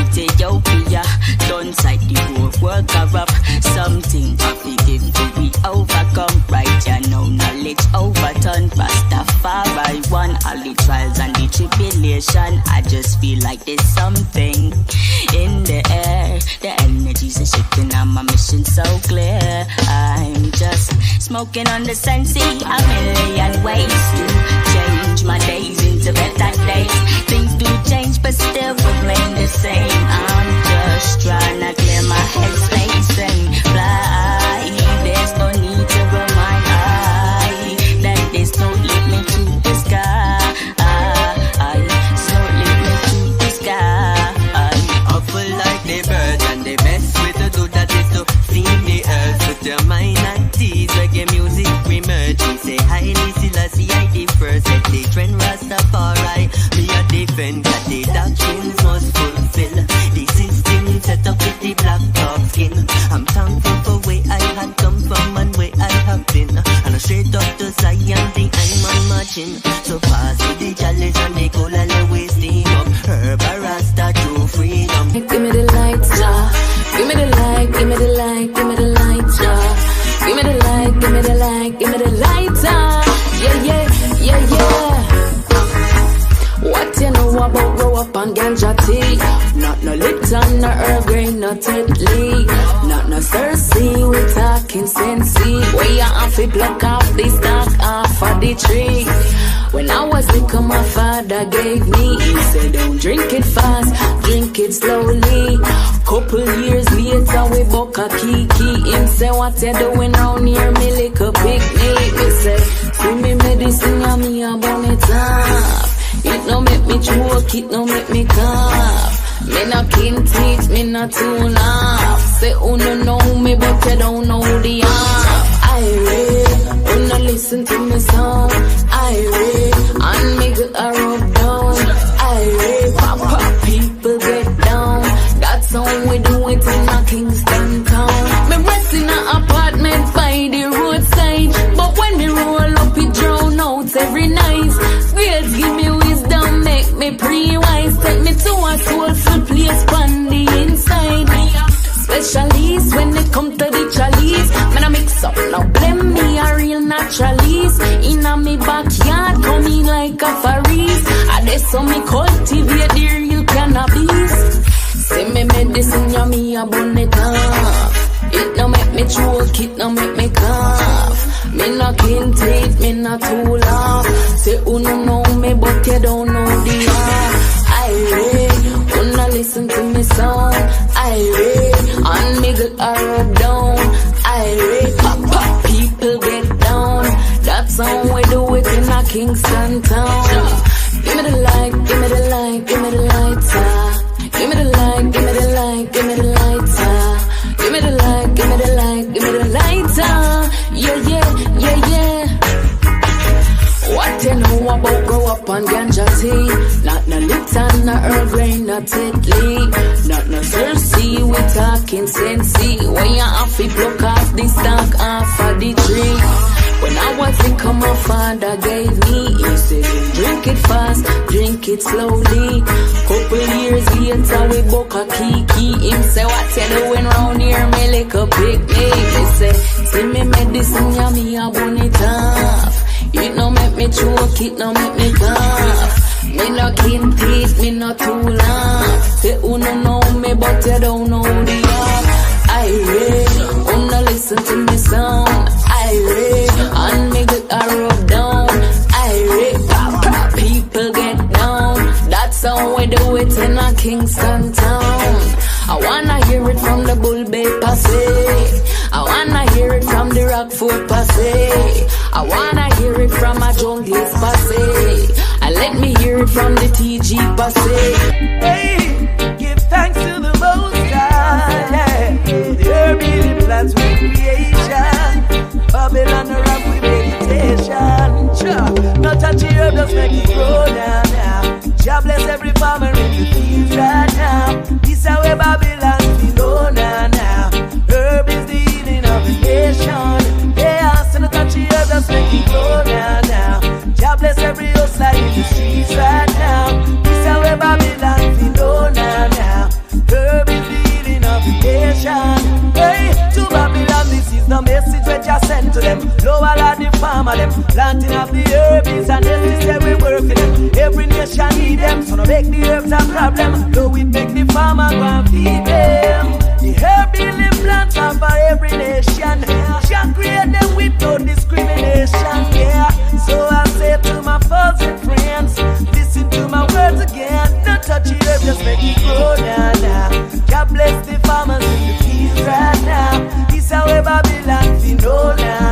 Ethiopia. Don't sight the whole world corrupt. Something to forgive to we overcome. Right, ya know knowledge overturn. Rastafari won all the trials and the tribulation. I just feel like there's something in the air. The energies are shifting and my mission so clear. I'm just smoking on the Sensi, a million ways to change my days into better days. Things do change but still remain the same. I'm just trying to clear my head space and fly. There's no need to remind I that there's no limit to the sky. There's no limit to the sky. Awful like the birds and the best way to do that is to feed the earth with your mind and tease. Reggae music we merge. We say highly Selassie, I the first set the trend Rastafari. Me a defend that the doctrines must fulfill. The system set up with the black top skin. I'm thankful for where I had come from and where I have been. And straight up to Zion, the I'm on marching. So pass with the chalice and the cool and the way steam up. Herb a Rasta true freedom. Give me the light, yeah. Give me the light, give me the light, give me the light, yeah. Give me the light, give me the light, give me the light, yeah, yeah, yeah, yeah. What you know about grow up on ganja tea? Not no Lipton, no Earl Grey, no Tetley. Not no Cersei, we talking Sensi. Where you have to pluck off the stalk off of the tree. When I was little, my father gave me. He said, don't drink it fast, drink it slowly. Couple years later, we buck a kiki. Him say, what you doing round here, me lick a picnic. Me say, see me medicine, and me a burn it off. It no make me choke, it no make me cough. Me no kin teeth, me no tune off. Say, you no know me, but you don't know the half. I read, you no listen to me song. I read, and green like a forest. And that's how me cultivate the real cannabis. Say me medicine, yeah, me a bun it off. It no make me choke, it no make me cough. Me no clean teeth, me no too laugh. Say you no know me, but you don't know the art. I wanna listen to me song. I and me get her down. I pop, people get down. That's how we do it in a Kingston town. Give me the light, give me the light, give me the lighter. Give me the light, give me the light, give me the lighter. Give me the light, give me the light, give me the lighter. Yeah, yeah, yeah, yeah. What you know about grow up on ganja tea? Not no Lipton, no Earl Grey, not Tetley. Not no Cersei, we talking Sensei. When you have to pluck off the stalk off of the tree. When I was in my father gave me, he said, drink it fast, drink it slowly. Couple years later, we book a kiki. Him say, what you doing round here, me like a picnic. He say, see me medicine, yeah, me a bun it off. It no make me choke, it no make me cough. Me no clean teeth, me no too long. Say, you no know me, but you don't know the art. I wanna listen to me song. And me get a rub down. Pop, people get down. That's how we do it in a Kingston town. I wanna hear it from the Bull Bay Passe. I wanna hear it from the Rockford Passe. I wanna hear it from a Jungles Passe. And let me hear it from the TG Passe. Hey, give thanks to the Most High. Yeah. The herb plants with creation. Babylon rock with meditation. Sure. Not touch the herb, just make it grow down now. Jah bless every farmer in the fields right now. This is how Babylon be known now. Herb is the healing of the nation. Yeah, so not touch the herb, just make it grow down now. Jah bless every hustler in the streets right now. This is how Babylon be known now. Herb is the healing of the nation. Hey, to Babylon, this is the message that Jah sent to them. Lower all the farmer them, planting of the herbs and necessary work for them. Every nation need them, so no make the herbs a problem. No, it make the farmer go and feed them. The herb healing plants are for every nation. Jah create them with no discrimination. Yeah, so I say to my foes and friends, listen to my words again. Not touch the herb, just make it grow down now. Jah bless the farmers in the fields right now. This how Babylon we know now.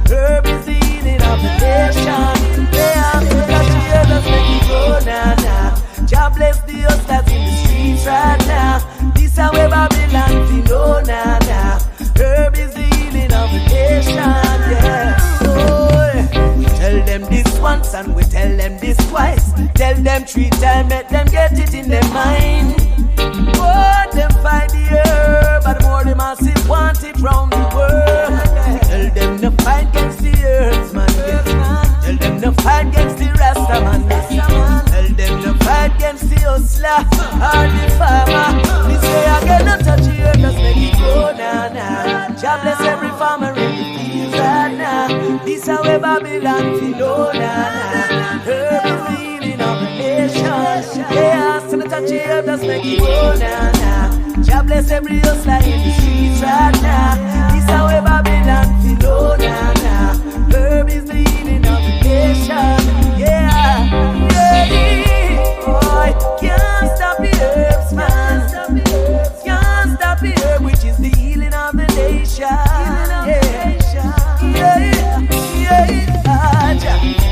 Herb is the healing of the nation. Yeah, so touch the herb, just make it grow now. Jah bless the hustlers in the streets right now. This how Babylon we know now. Herb is the healing of the nation. Yeah. Oh, tell them this once and we tell them this twice. Tell them 3 times, make them get it in their mind. Oh, them find the herb, but more the massive want it round the world. Tell them no fight against the herbs, man. Tell them no fight against the Rasta, man. Tell them no fight against the hustler or the farmer. Me say again, no touch the herb, just make it grow now. Jah bless every farmer in the fields right now. This how Babylon we know now. Herb is the healing of the nation. Yeah, so no touch the herb, just make it grow now. Jah bless every hustler in the streets right now. This how Babylon we know now. Herb is the healing of the nation. Yeah, yeah. Boy, can't stop the herbs, man. Can't stop the herb, which is the healing of the nation.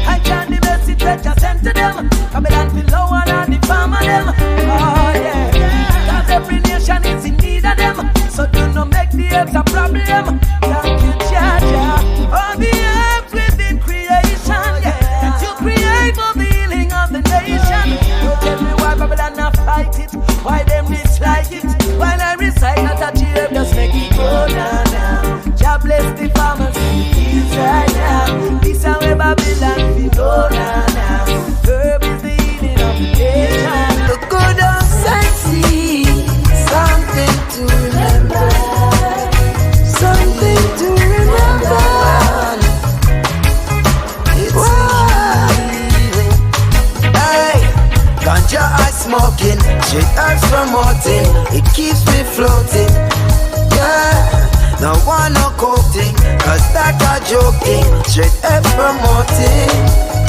I can't the message that I sent to them. Babylon below and the farmer them. Oh yeah, cause every nation is in need of them. So do not make the herbs a problem. Thank you, Jah. smoking, straight herbs promoting. It keeps me floating. Yeah. No one no coating, cause that a joking. Straight herbs promoting.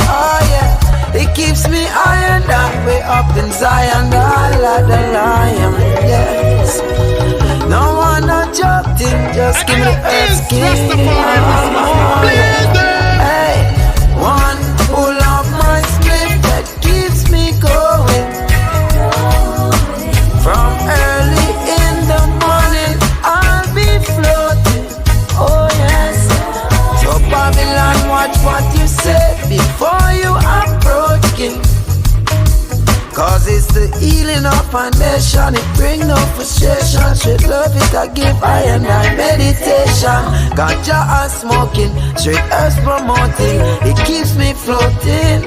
Oh yeah. It keeps me high and that way up in Zion. I like the lion. Yes. No one no joking, just give me the earth skin. Hey, one pull of my split that keeps me going. From early in the morning, I'll be floating. Oh yes. So Babylon, watch what you say before you approach King. Cause it's the healing of a nation. It bring no frustration. Straight love it, I give I and I meditation. Ganja and smoking, straight earth promoting. It keeps me floating.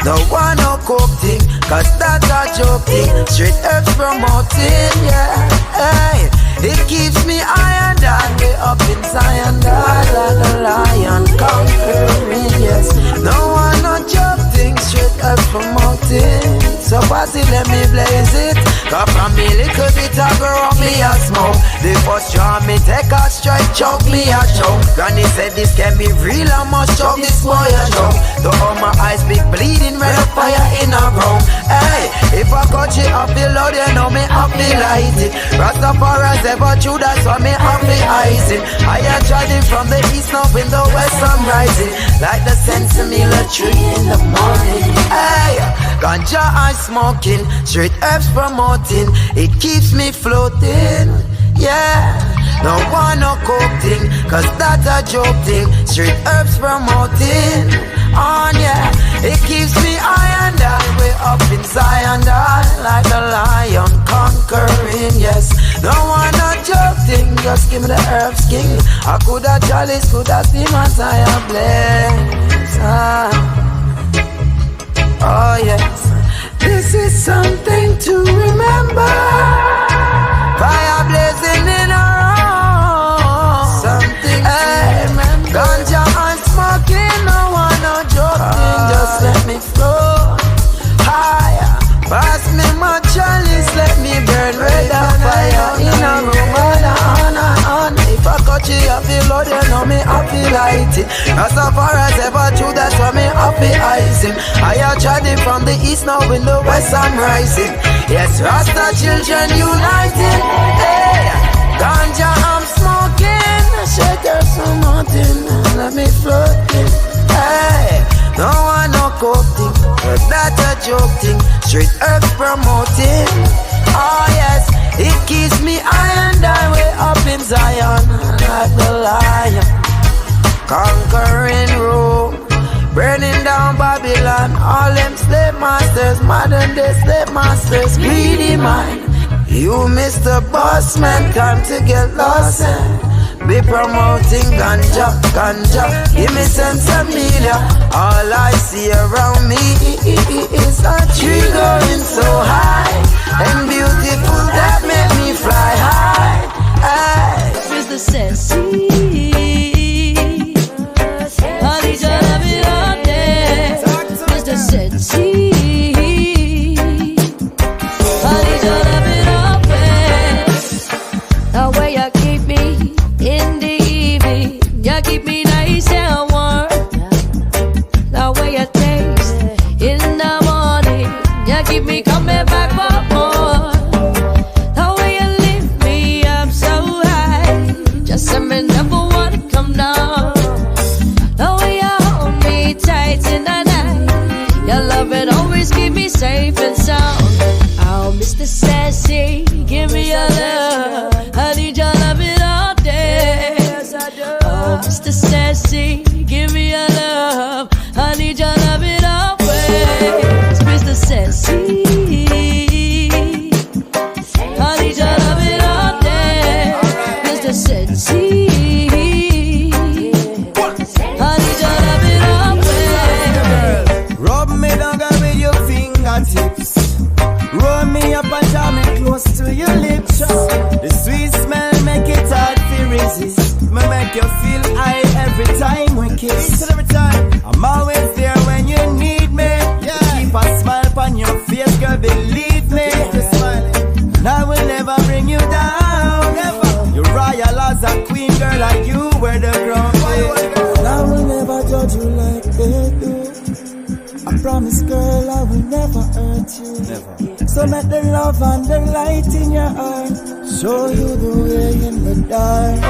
No one no coating, cause that's a joking. Straight earth promoting, yeah. Hey, it keeps me high and I way up in Zion. Like a lion conquering, yes. No one no joking, straight earth promoting. So party, let me blaze it. Cause from me little bit I grow up me a smoke. The first draw me take a strike, choke me a choke. Granny said this can be real, I must choke this boy a choke. Though all my eyes big bleeding, red up fire in a room. Hey, if I catch it up the load, you know me up the light it. Rastafari ever true, that's why me up the ice it. I am driving from the east, now in the west I'm rising. Like the Sensimilia tree in the morning. Hey, Ganja I smoking, straight herbs promoting. It keeps me floating, yeah. No one no coating, cause that's a joke thing. Straight herbs promoting, on yeah. It keeps me high and I way up in Zion. I like the lion conquering, yes. No one no joke thing, just give me the herbs king. I coulda chalice, coulda demons, I am blessed. Oh yes. This is something to remember. Fire blazing in our own. Something to remember. Ganja and smoking, no one no joking. Just let me flow higher. Pass me my chalice, let me burn red fire in a room. On. If I catch you up the Lord, you know me happy light it. Rastafari ever true, that's why me happy eyes him. I have tried it from the east, now in the west I'm rising. Yes, Rasta children united. Hey, Ganja I'm smoking, shaker some mountain, let me floating. Hey, no one no coating, but that's a joke thing. Straight earth promoting. Oh yes, it keeps me high and I way up in Zion. Like the lion conquering Rome, burning down Babylon. All them slave masters, modern day slave masters, greedy mind. You Mr. Boss Man, come to get lost and be promoting ganja, ganja. Give me Sensimilia. All I see around me is a tree going so high and beautiful that make me fly high. Hey. Mr. Sensei, I need your love it all day. Mr. Sensei, I need your love it all day. The way you keep me in the evening, you keep me nice and warm. The way you taste in the morning, you keep me coming back for more. The way you lift me up so high, just a minute. promise, girl, I will never hurt you. Never. So let the love and the light in your heart show you the way in the dark.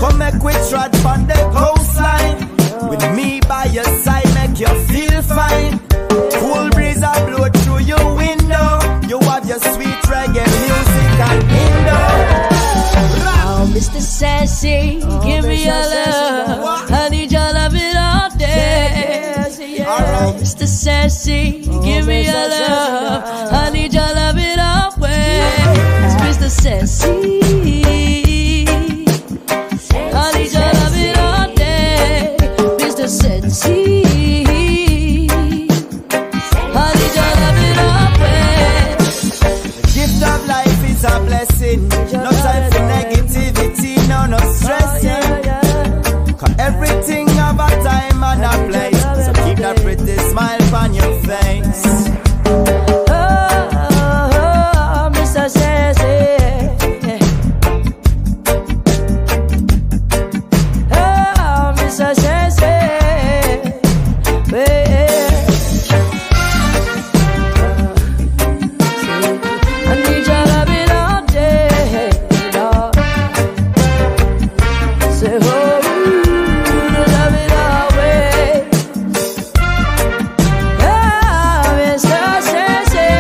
Come make we trot on the coastline. With me by your side, make you feel fine. Cool breeze a blow through your window. You have your sweet reggae music and indoor. Oh, Mr. Sassy, give me your love. I need your love it all day. Mr. Sassy, give me your love. I need your love it always. Mr. Sassy, I need your love it all day. Mr. Sassy, I need your love it always. The gift of life is a blessing. No time for negativity, no stressing. Cause everything have a time and a place. So keep that pretty smile on your face. Oh, Mr. Sassy. Oh, Mr. Sassy. I need your love it all day, dog. Say, oh, love it always. Oh, Mr. Sassy.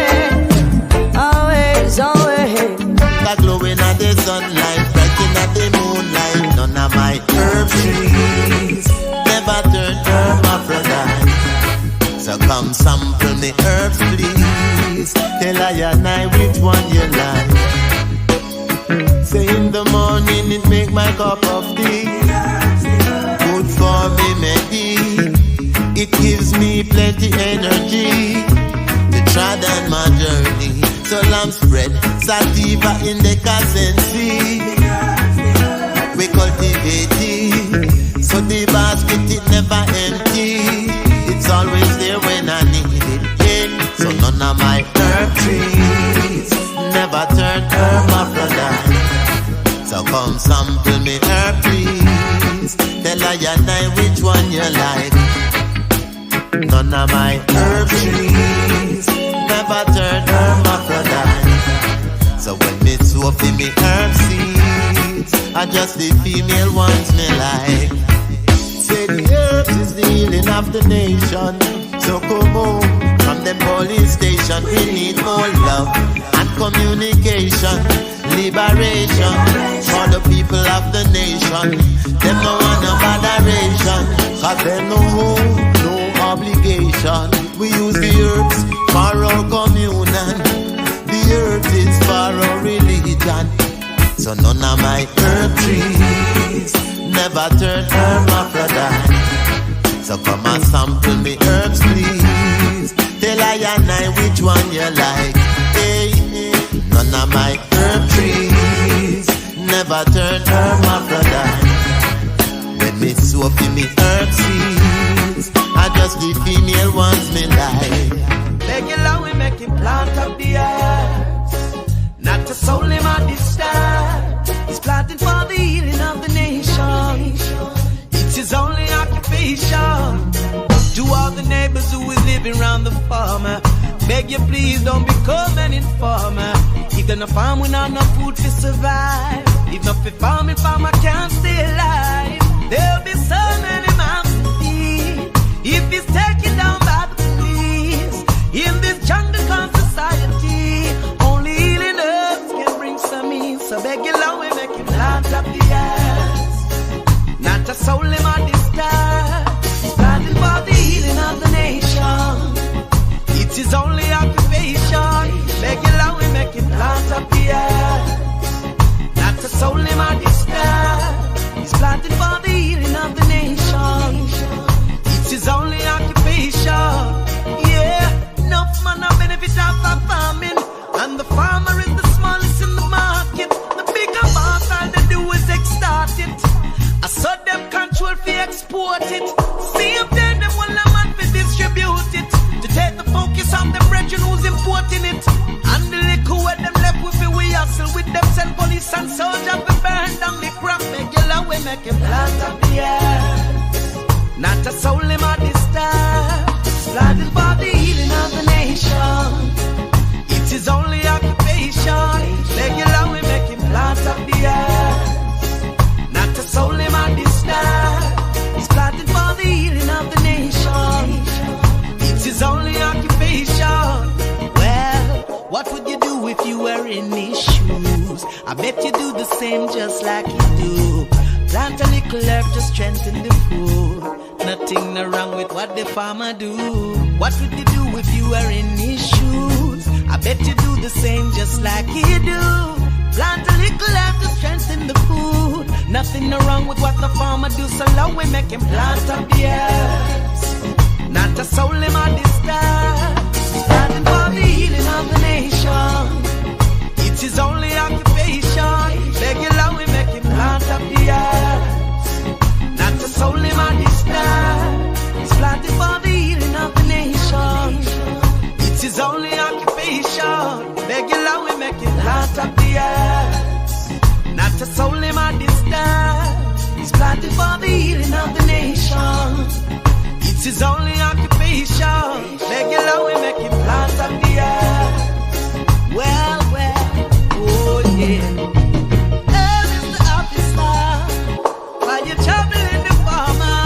Always, always. That glowing at the sunlight, brighting at the moonlight. None of my herb trees never turn hermaphrodite. So come sample me herbs, please. Tell I and I which one you like. Say in the morning it make my cup of tea. Good for me, Medi. It gives me plenty energy to trod on my journey. So lamb spread, sativa in the cassency. We cultivate it, so the basket it never empty. It's always there when I need it. Yeah. So none of my herb trees never turn hermaphrodite. So come sample me herb please. Tell I and I which one you like. None of my herb trees never turn hermaphrodite. So when me soak in me herb seeds, I just the female ones me like. Say the herbs is the healing of the nation. So come home from the police station. We need more love and communication, liberation for the people of the nation. Them no want no moderation, cause them no home, no obligation. We use the herbs for our communion. The herbs is for our religion. So none of my herb trees never turn hermaphrodite. So come and sample me herbs, please. Tell I and I which one you like. Hey, none of my herb trees never turn hermaphrodite. When me soak in me herb seeds, I just the female ones me like. Make it long, we make it plant up the earth. Not to solely my disturb. It's planting for the healing of the nation. It's his only occupation. To all the neighbors who is living around the farmer, beg you please don't become an informer. He gonna farm without no food to survive. If not for farming, farmer can't stay alive. There'll be so many mouths to feed if he's taken down by the police. In this jungle come society, only healing herbs can bring some ease. So beg you long, we make you plant up the earth. Not just solely my disturb. Planting for the healing of the nation. It's his only occupation. Beg you long, we make you plant up the earth. Not just solely my disturb. He's planting for the healing of his only occupation. Well, what would you do if you were in his shoes? I bet you do the same just like you do. Plant a little herb to strengthen the food. Nothing wrong with what the farmer do. What would you do if you were in his shoes? I bet you do the same just like he do. Plant a little herb to strengthen the food. Nothing wrong with what the farmer do. So long we make him plant up the herbs. Not a soul him on this star. Standing for the healing of the nation. It's his only occupation. Beg you long we make him plant up the herbs. Not a soul him on this star. He's planting for the healing of the nation. It's his only occupation. Beg you long we make him plant up the herbs. Not a soul him on this star. He's planting for the healing of the nation. It's his only occupation. Beg you long we make him plant up the earth. Well, oh yeah. Earth is the officer. While you're traveling the farmer,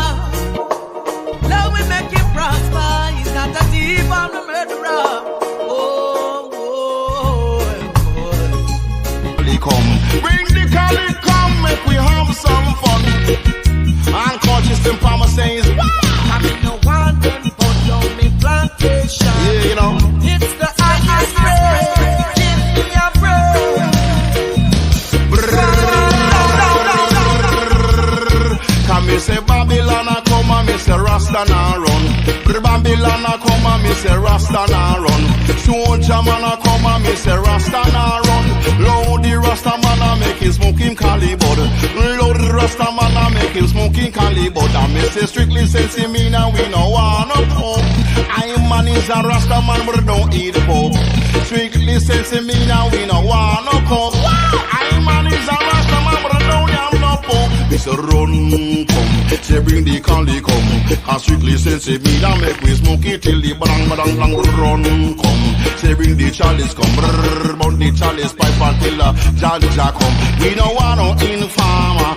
now we make him prosper. He's not a thief or a murderer. Come, bring the collie, come, make we have some fun. Unconscious them farmer says, wow! No one can put on me plantation. Yeah, you know. It's the highest grade. Give me a break. Come me say Babylon a come and me say Rasta na run. Babylon a come and me say Rasta na run. Soldier man a come and me say Rasta na run. Load the Rasta man a make him smoke him Calibod. Load the Rasta man a make him smoke him Calibod. And me say strictly Sensimilia we no wanna pump. I man is a Rasta man but don't eat pork. Strictly Sensimilia we no wanna pump. I man is a Rasta man but don't have no pump. Me say run come, say bring the collie come. And strictly Sensimilia make we smoke it till the bang bang bang run come. Say bring the chalice come, brrr, burn the chalice pipe until Ganja come. We don't want no informer.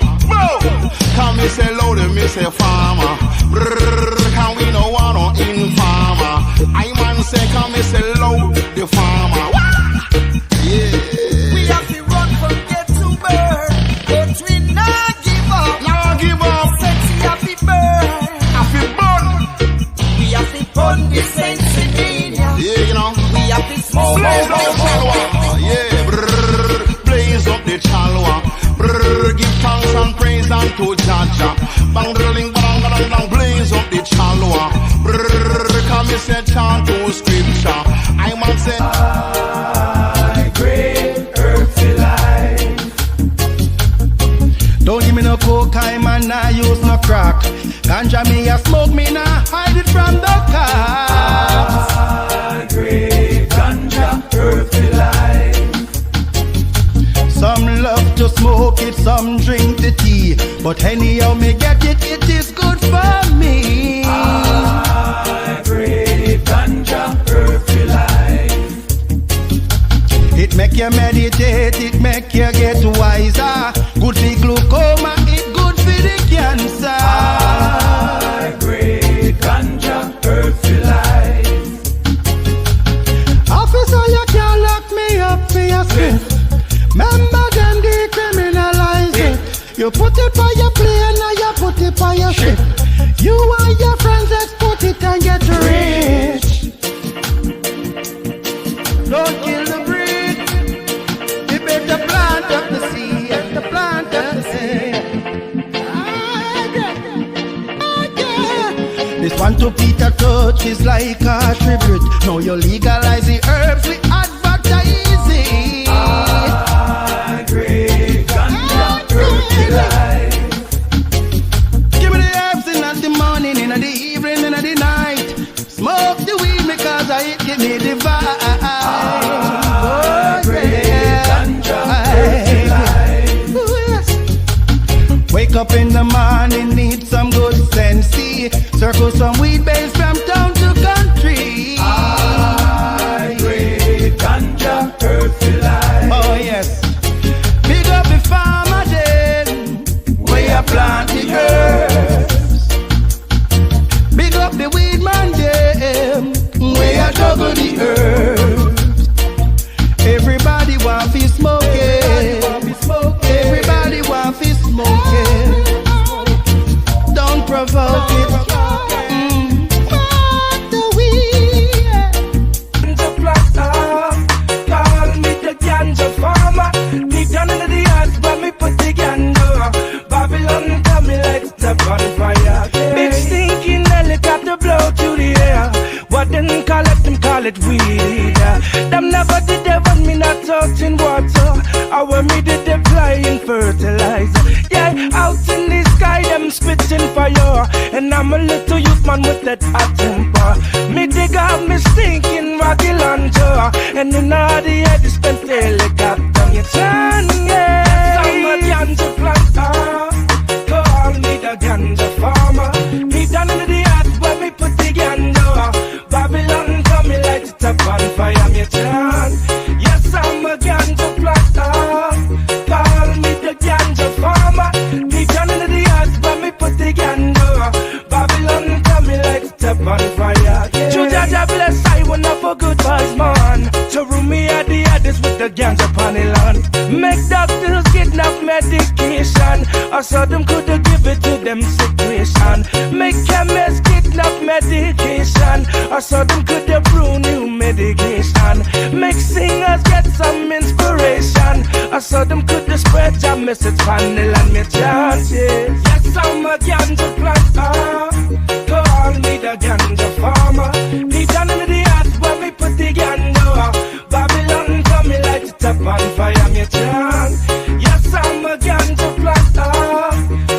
Come me say loud and me say farmer. Brrr, can we no want no informer. I man say come me say loud the farmer. Yeah. We have to run from get to bird, but we not give up. Now give up. Sexy happy bird. Happy burn. We have to burn the Sensimilia. Yeah, you know. We have to smoke. Blaze up the chalwa. Yeah, brrr, blaze up the chalwa. Brrr, give thanks and praise unto Ganja. Bang drilling, bang bang bang, blaze up the chalwa. Brrr, come me say chant to scripture. I man say, I great earthly life. Don't give me no coke, I man, I use no crack. Ganja me a smoke, me nah hide it from the cops. I great ganja earthly life. Some love to smoke it, some drink the tea. But anyhow me get it, it is good for me. I great ganja earthly life. It make you meditate, it make you get wiser. Good for glaucoma, it good for the cancer. I great ganja earthly life. Officer, you can't lock me up for your sin. Remember them decriminalize it. You put it by your plane or you put it by your ship. You and your friends export it and get rich. Don't kill the breed. You better plant up the seed and the plant up the seed. This one to Peter touch is like a tribute. Now you legalize the herbs we advertising. I great ganja earthly life. Give me the herbs in the morning, in the evening, in the night. Smoke the weed because I give me the vibe. I great ganja earthly life. Wake up in the morning, need some good sense. Circle some weed base from town to country. I great ganja earthly life. Oh yes. Big up the farmer then, where you plant the herbs. Big up the weed man then, it weed. Them never did they want me not touching water. I want me did they flying fertilizer. Yeah, out in the sky them spitting fire. And I'm a little youth man with that hot temper. Me dig up me stinking rocky lantern. And in all the head is spent helicopter. You turn, yeah. I'm a ganja planter. Call me the ganja farmer. Deep down into the earth where me put the ganja. Babylon come me light it up on fire, me turn. Yes, I'm a ganja planter. Call me the ganja farmer. Deep down into the earth where me put the ganja. Babylon come me light it up on fire. True Jaja bless I will not for good boys man. To room me at the others with the ganja panny land. Make doctors kidnap medication. I saw them coulda give it to them situation. Make chemists kidnap medication. I saw them coulda brew new medication. Make singers get some inspiration. I saw them coulda spread your message panel and me chances. Yes, I'm a ganja planter. Call me the ganja farmer. Deep down into the earth where me put the ganja. Babylon come me light it up on fire, me chant. Yes, I'm a ganja planter.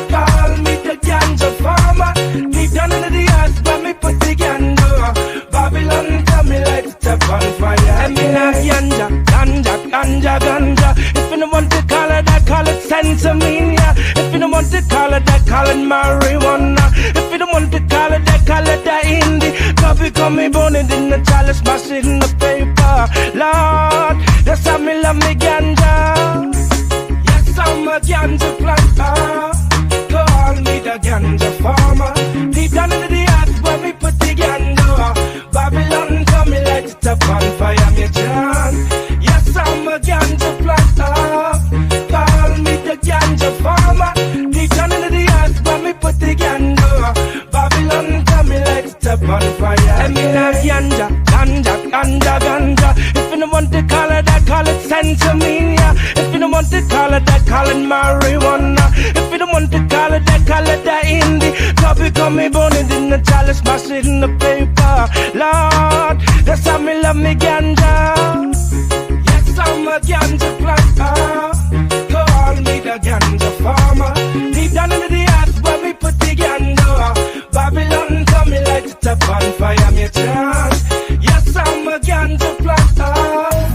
Call me the ganja farmer. Deep down into the earth where me put the ganja. Babylon come me light it up on fire. And me not ganja, ganja. If you don't want to call it that, call it Sensimilia. If you don't want to call it that, call it marijuana. If you don't want to call it that, call it the indie. Copy come me born it in the chalice, mash it in the paper. Lord, that's how me love me ganja. Yes, I'm a ganja planter. Call me the ganja farmer. Deep down into the earth where we put the ganja. Babylon come me light it up on fire, me chant. Yes, I'm a ganja planter. Call me the ganja farmer. Deep down into the earth where me put the ganja. Babylon come me light it up on fire. And me not ganja. If you don't want to call it that, call it Sensimilia. If you don't want to call it that, call it marijuana. If you don't want to call it that, call it the indie. Copy come me born it in the chalice, mash it in the paper. Lord, that's how me love me ganja. Yes, I'm a ganja planter. Call me the ganja farmer. Deep down into the earth where we put the ganja. Babylon come me light it up on fire, me chant. Yes, I'm a ganja planter.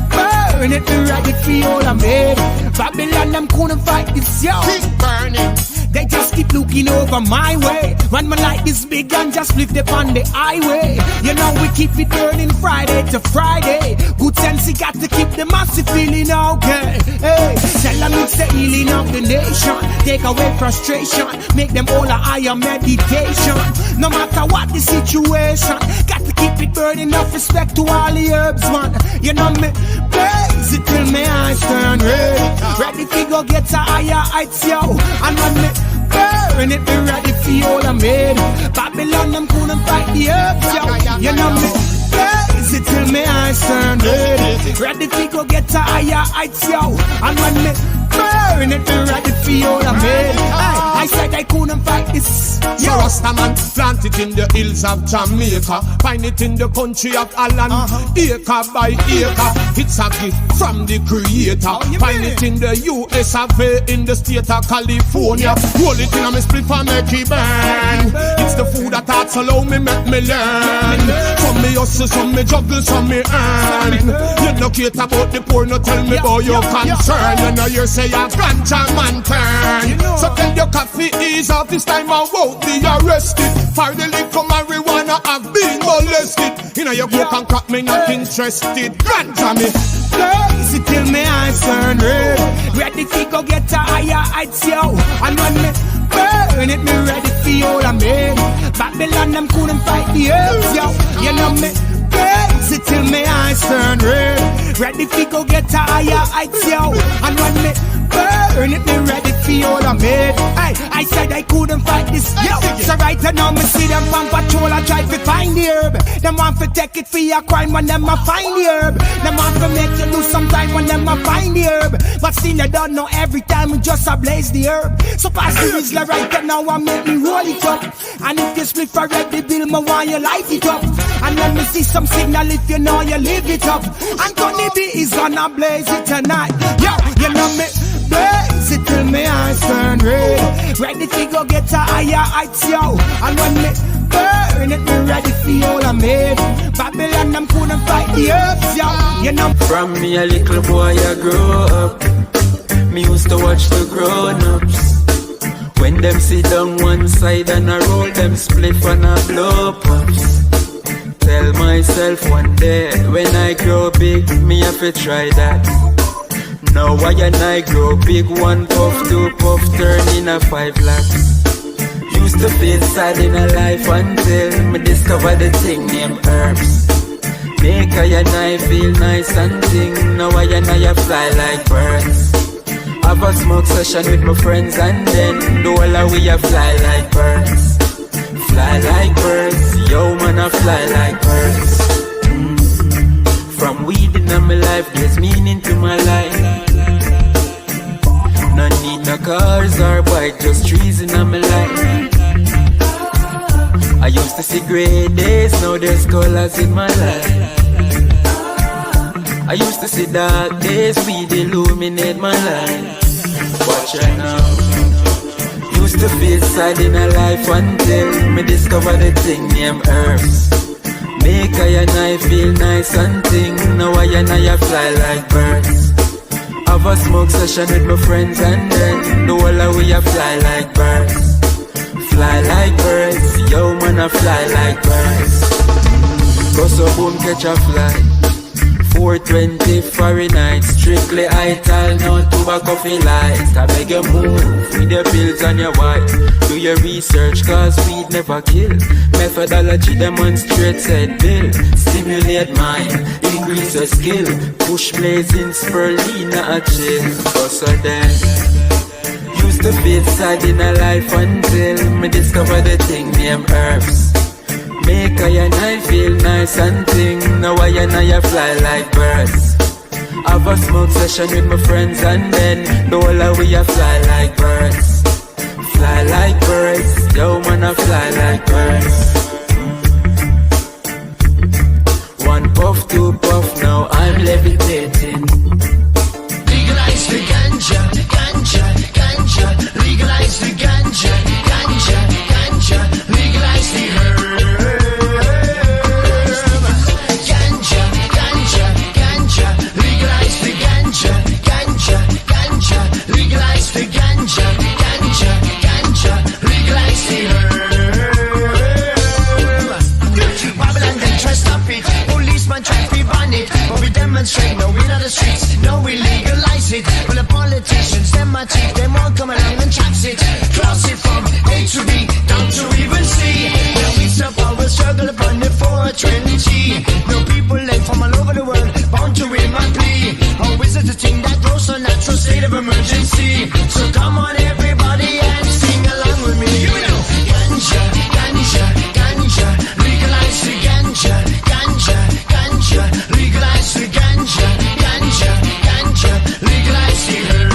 Burn it, be ready for all I made. Babylon, them couldn't fight this, yo. Keep burning. They just keep looking over my way. Run my like this big and just lift up on the highway. You know we keep it burning Friday to Friday. Good sense, you got to keep the massive feeling okay. Hey, tell them it's the healing of the nation. Take away frustration, make them all a higher meditation. No matter what the situation, got to keep it burning enough respect to all the herbs, man. You know me, blaze it till my eyes turn red. Ready to go get a higher heights, yo. And when me burn it, be ready for all I made. Babylon, them couldn't fight the earth, yo. You know me, blaze it till my eyes turn red. Ready to go get a higher heights, yo. And when me burn it, be ready for all I made. I said I couldn't fight this, yo. Rastaman planted in the hills of Jamaica. Find it in the country of Holland, acre by acre. It's a gift from the creator. Find it in the US of A, in the state of California. Roll it in a me split and make it burn. It's the food that hearts allow me, make me learn. Some me hustle, some me juggle, some me earn. You no care about the poor, no tell me about your concern. You know you say a ganja man turn. So tell your coffee ease off, this time I won't be arrested. For the little marijuana I've been molested. You know you coke and crack, me not interested. Ganja me blaze it till my eyes turn red. Ready to go get a higher heights, yo. And when me burn it, me ready for all I made. Babylon, them couldn't fight the earth, yo. You know me, blaze it till my eyes turn red. Ready to go get a higher heights, yo. And when me burn it, me ready for all I made. Hey, I said I couldn't fight this, yo. So right now me see them on patrol, I try to find the herb. Them want to take it for your crime when them a find the herb. Them want to make you lose some time when them a find the herb. But still they don't know every time we just a blaze the herb. So pass the Rizla right now and make me roll it up. And if you split for red the bill, me want you light it up. And let me see some signal if you know you live it up. And Tony B is gonna blaze it tonight. Yo, you know me, blaze it till me eyes turn red. Ready to go get a higher heights, yo. And when me burn it, me ready for all I made. Babylon, I'm gonna fight the earth, yo. You know. From me a little boy I grew up. Me used to watch the grown-ups. When them sit down one side and I roll them spliff and I blow puffs. Tell myself one day when I grow big, me have to try that. Now I and I grow big, 1 puff, 2 puff, turn in a 5 lakhs. Used to feel sad in a life until me discover the thing named herbs. Make I and I feel nice and ting. Now I and I fly like birds. Have a smoke session with my friends and then do all of we a fly like birds. Fly like birds, yo man I fly like birds. From weed in my life, there's meaning to my life. No need no cars or bike, just trees in my life. I used to see great days, now there's colors in my life. I used to see dark days, weed illuminate my life. Watch out now. Used to feel sad in a life until me discover the thing named herbs. Make I and I feel nice and ting. Now I and I fly like birds. Have a smoke session with my friends and then the whole of we a fly like birds. Fly like birds, yo man I fly like birds. Go so boom catch a fly. 420 Fahrenheit, strictly ital, no tobacco feel light. I beg you move with your pills and your white. Do your research cause weed never kill. Methodology demonstrates head bill. Stimulate mind, increase your skill. Push blazing spirulina a chill. So then used to feel sad in a life until me discover the thing named herbs. Make I and I feel nice and ting. Now I and I fly like birds. Have a smoke session with my friends and then the whole of we a fly like birds. Fly like birds, yo man I fly like birds. 1 puff, 2 puff, now I'm levitating. Legalize the ganja, ganja, ganja. Legalize the ganja, ganja, ganja. Legalize the herb. No, we not the streets, no, we legalize it. But the politicians, them my teeth, them all come along and chops it. Cross it from A to B, down to even C. Now we our struggle upon the 420. No people left from all over the world, bound to win my plea. Oh, is it the thing that grows a natural state of emergency? So come on everybody and sing along with me. You know, ganja, ganja, ganja, legalize the ganja, ganja, ganja, legalize the ganja, ganja, ganja, legalize the herb.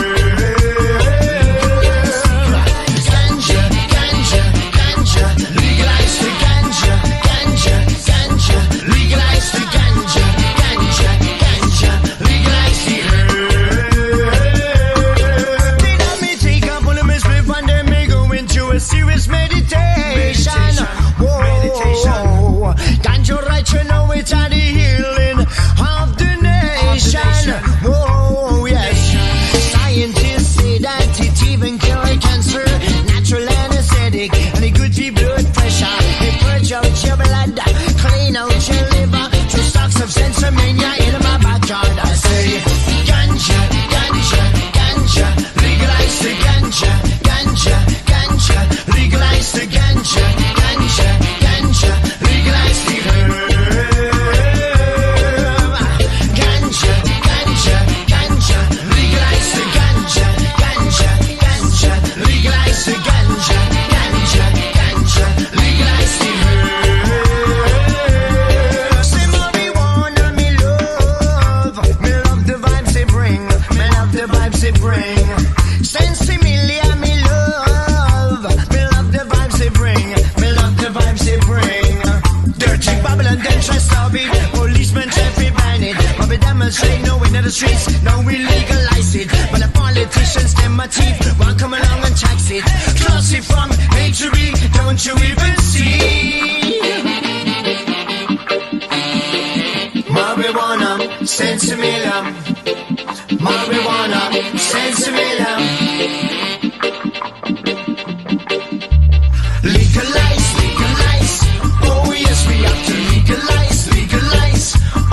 Ganja, ganja, ganja, legalize the ganja, ganja, ganja, legalize the ganja, ganja, ganja, legalize the herb. Did I me take up the streets. Now we legalize it, but the politicians, them a thief. Won't come along and tax it. Floss it from A to B, don't you even see? Marijuana, Sensimilia. Marijuana, Sensimilia. Legalize, legalize. Oh yes, we have to legalize, legalize.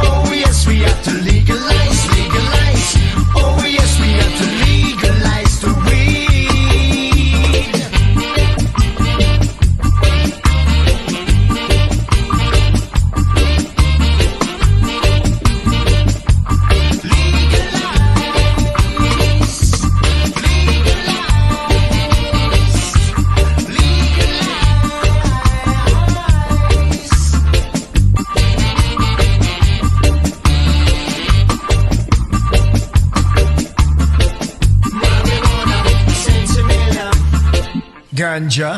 Oh yes, we have to legalize, legalize. Oh yes, we have to legalize the weed. Ganja.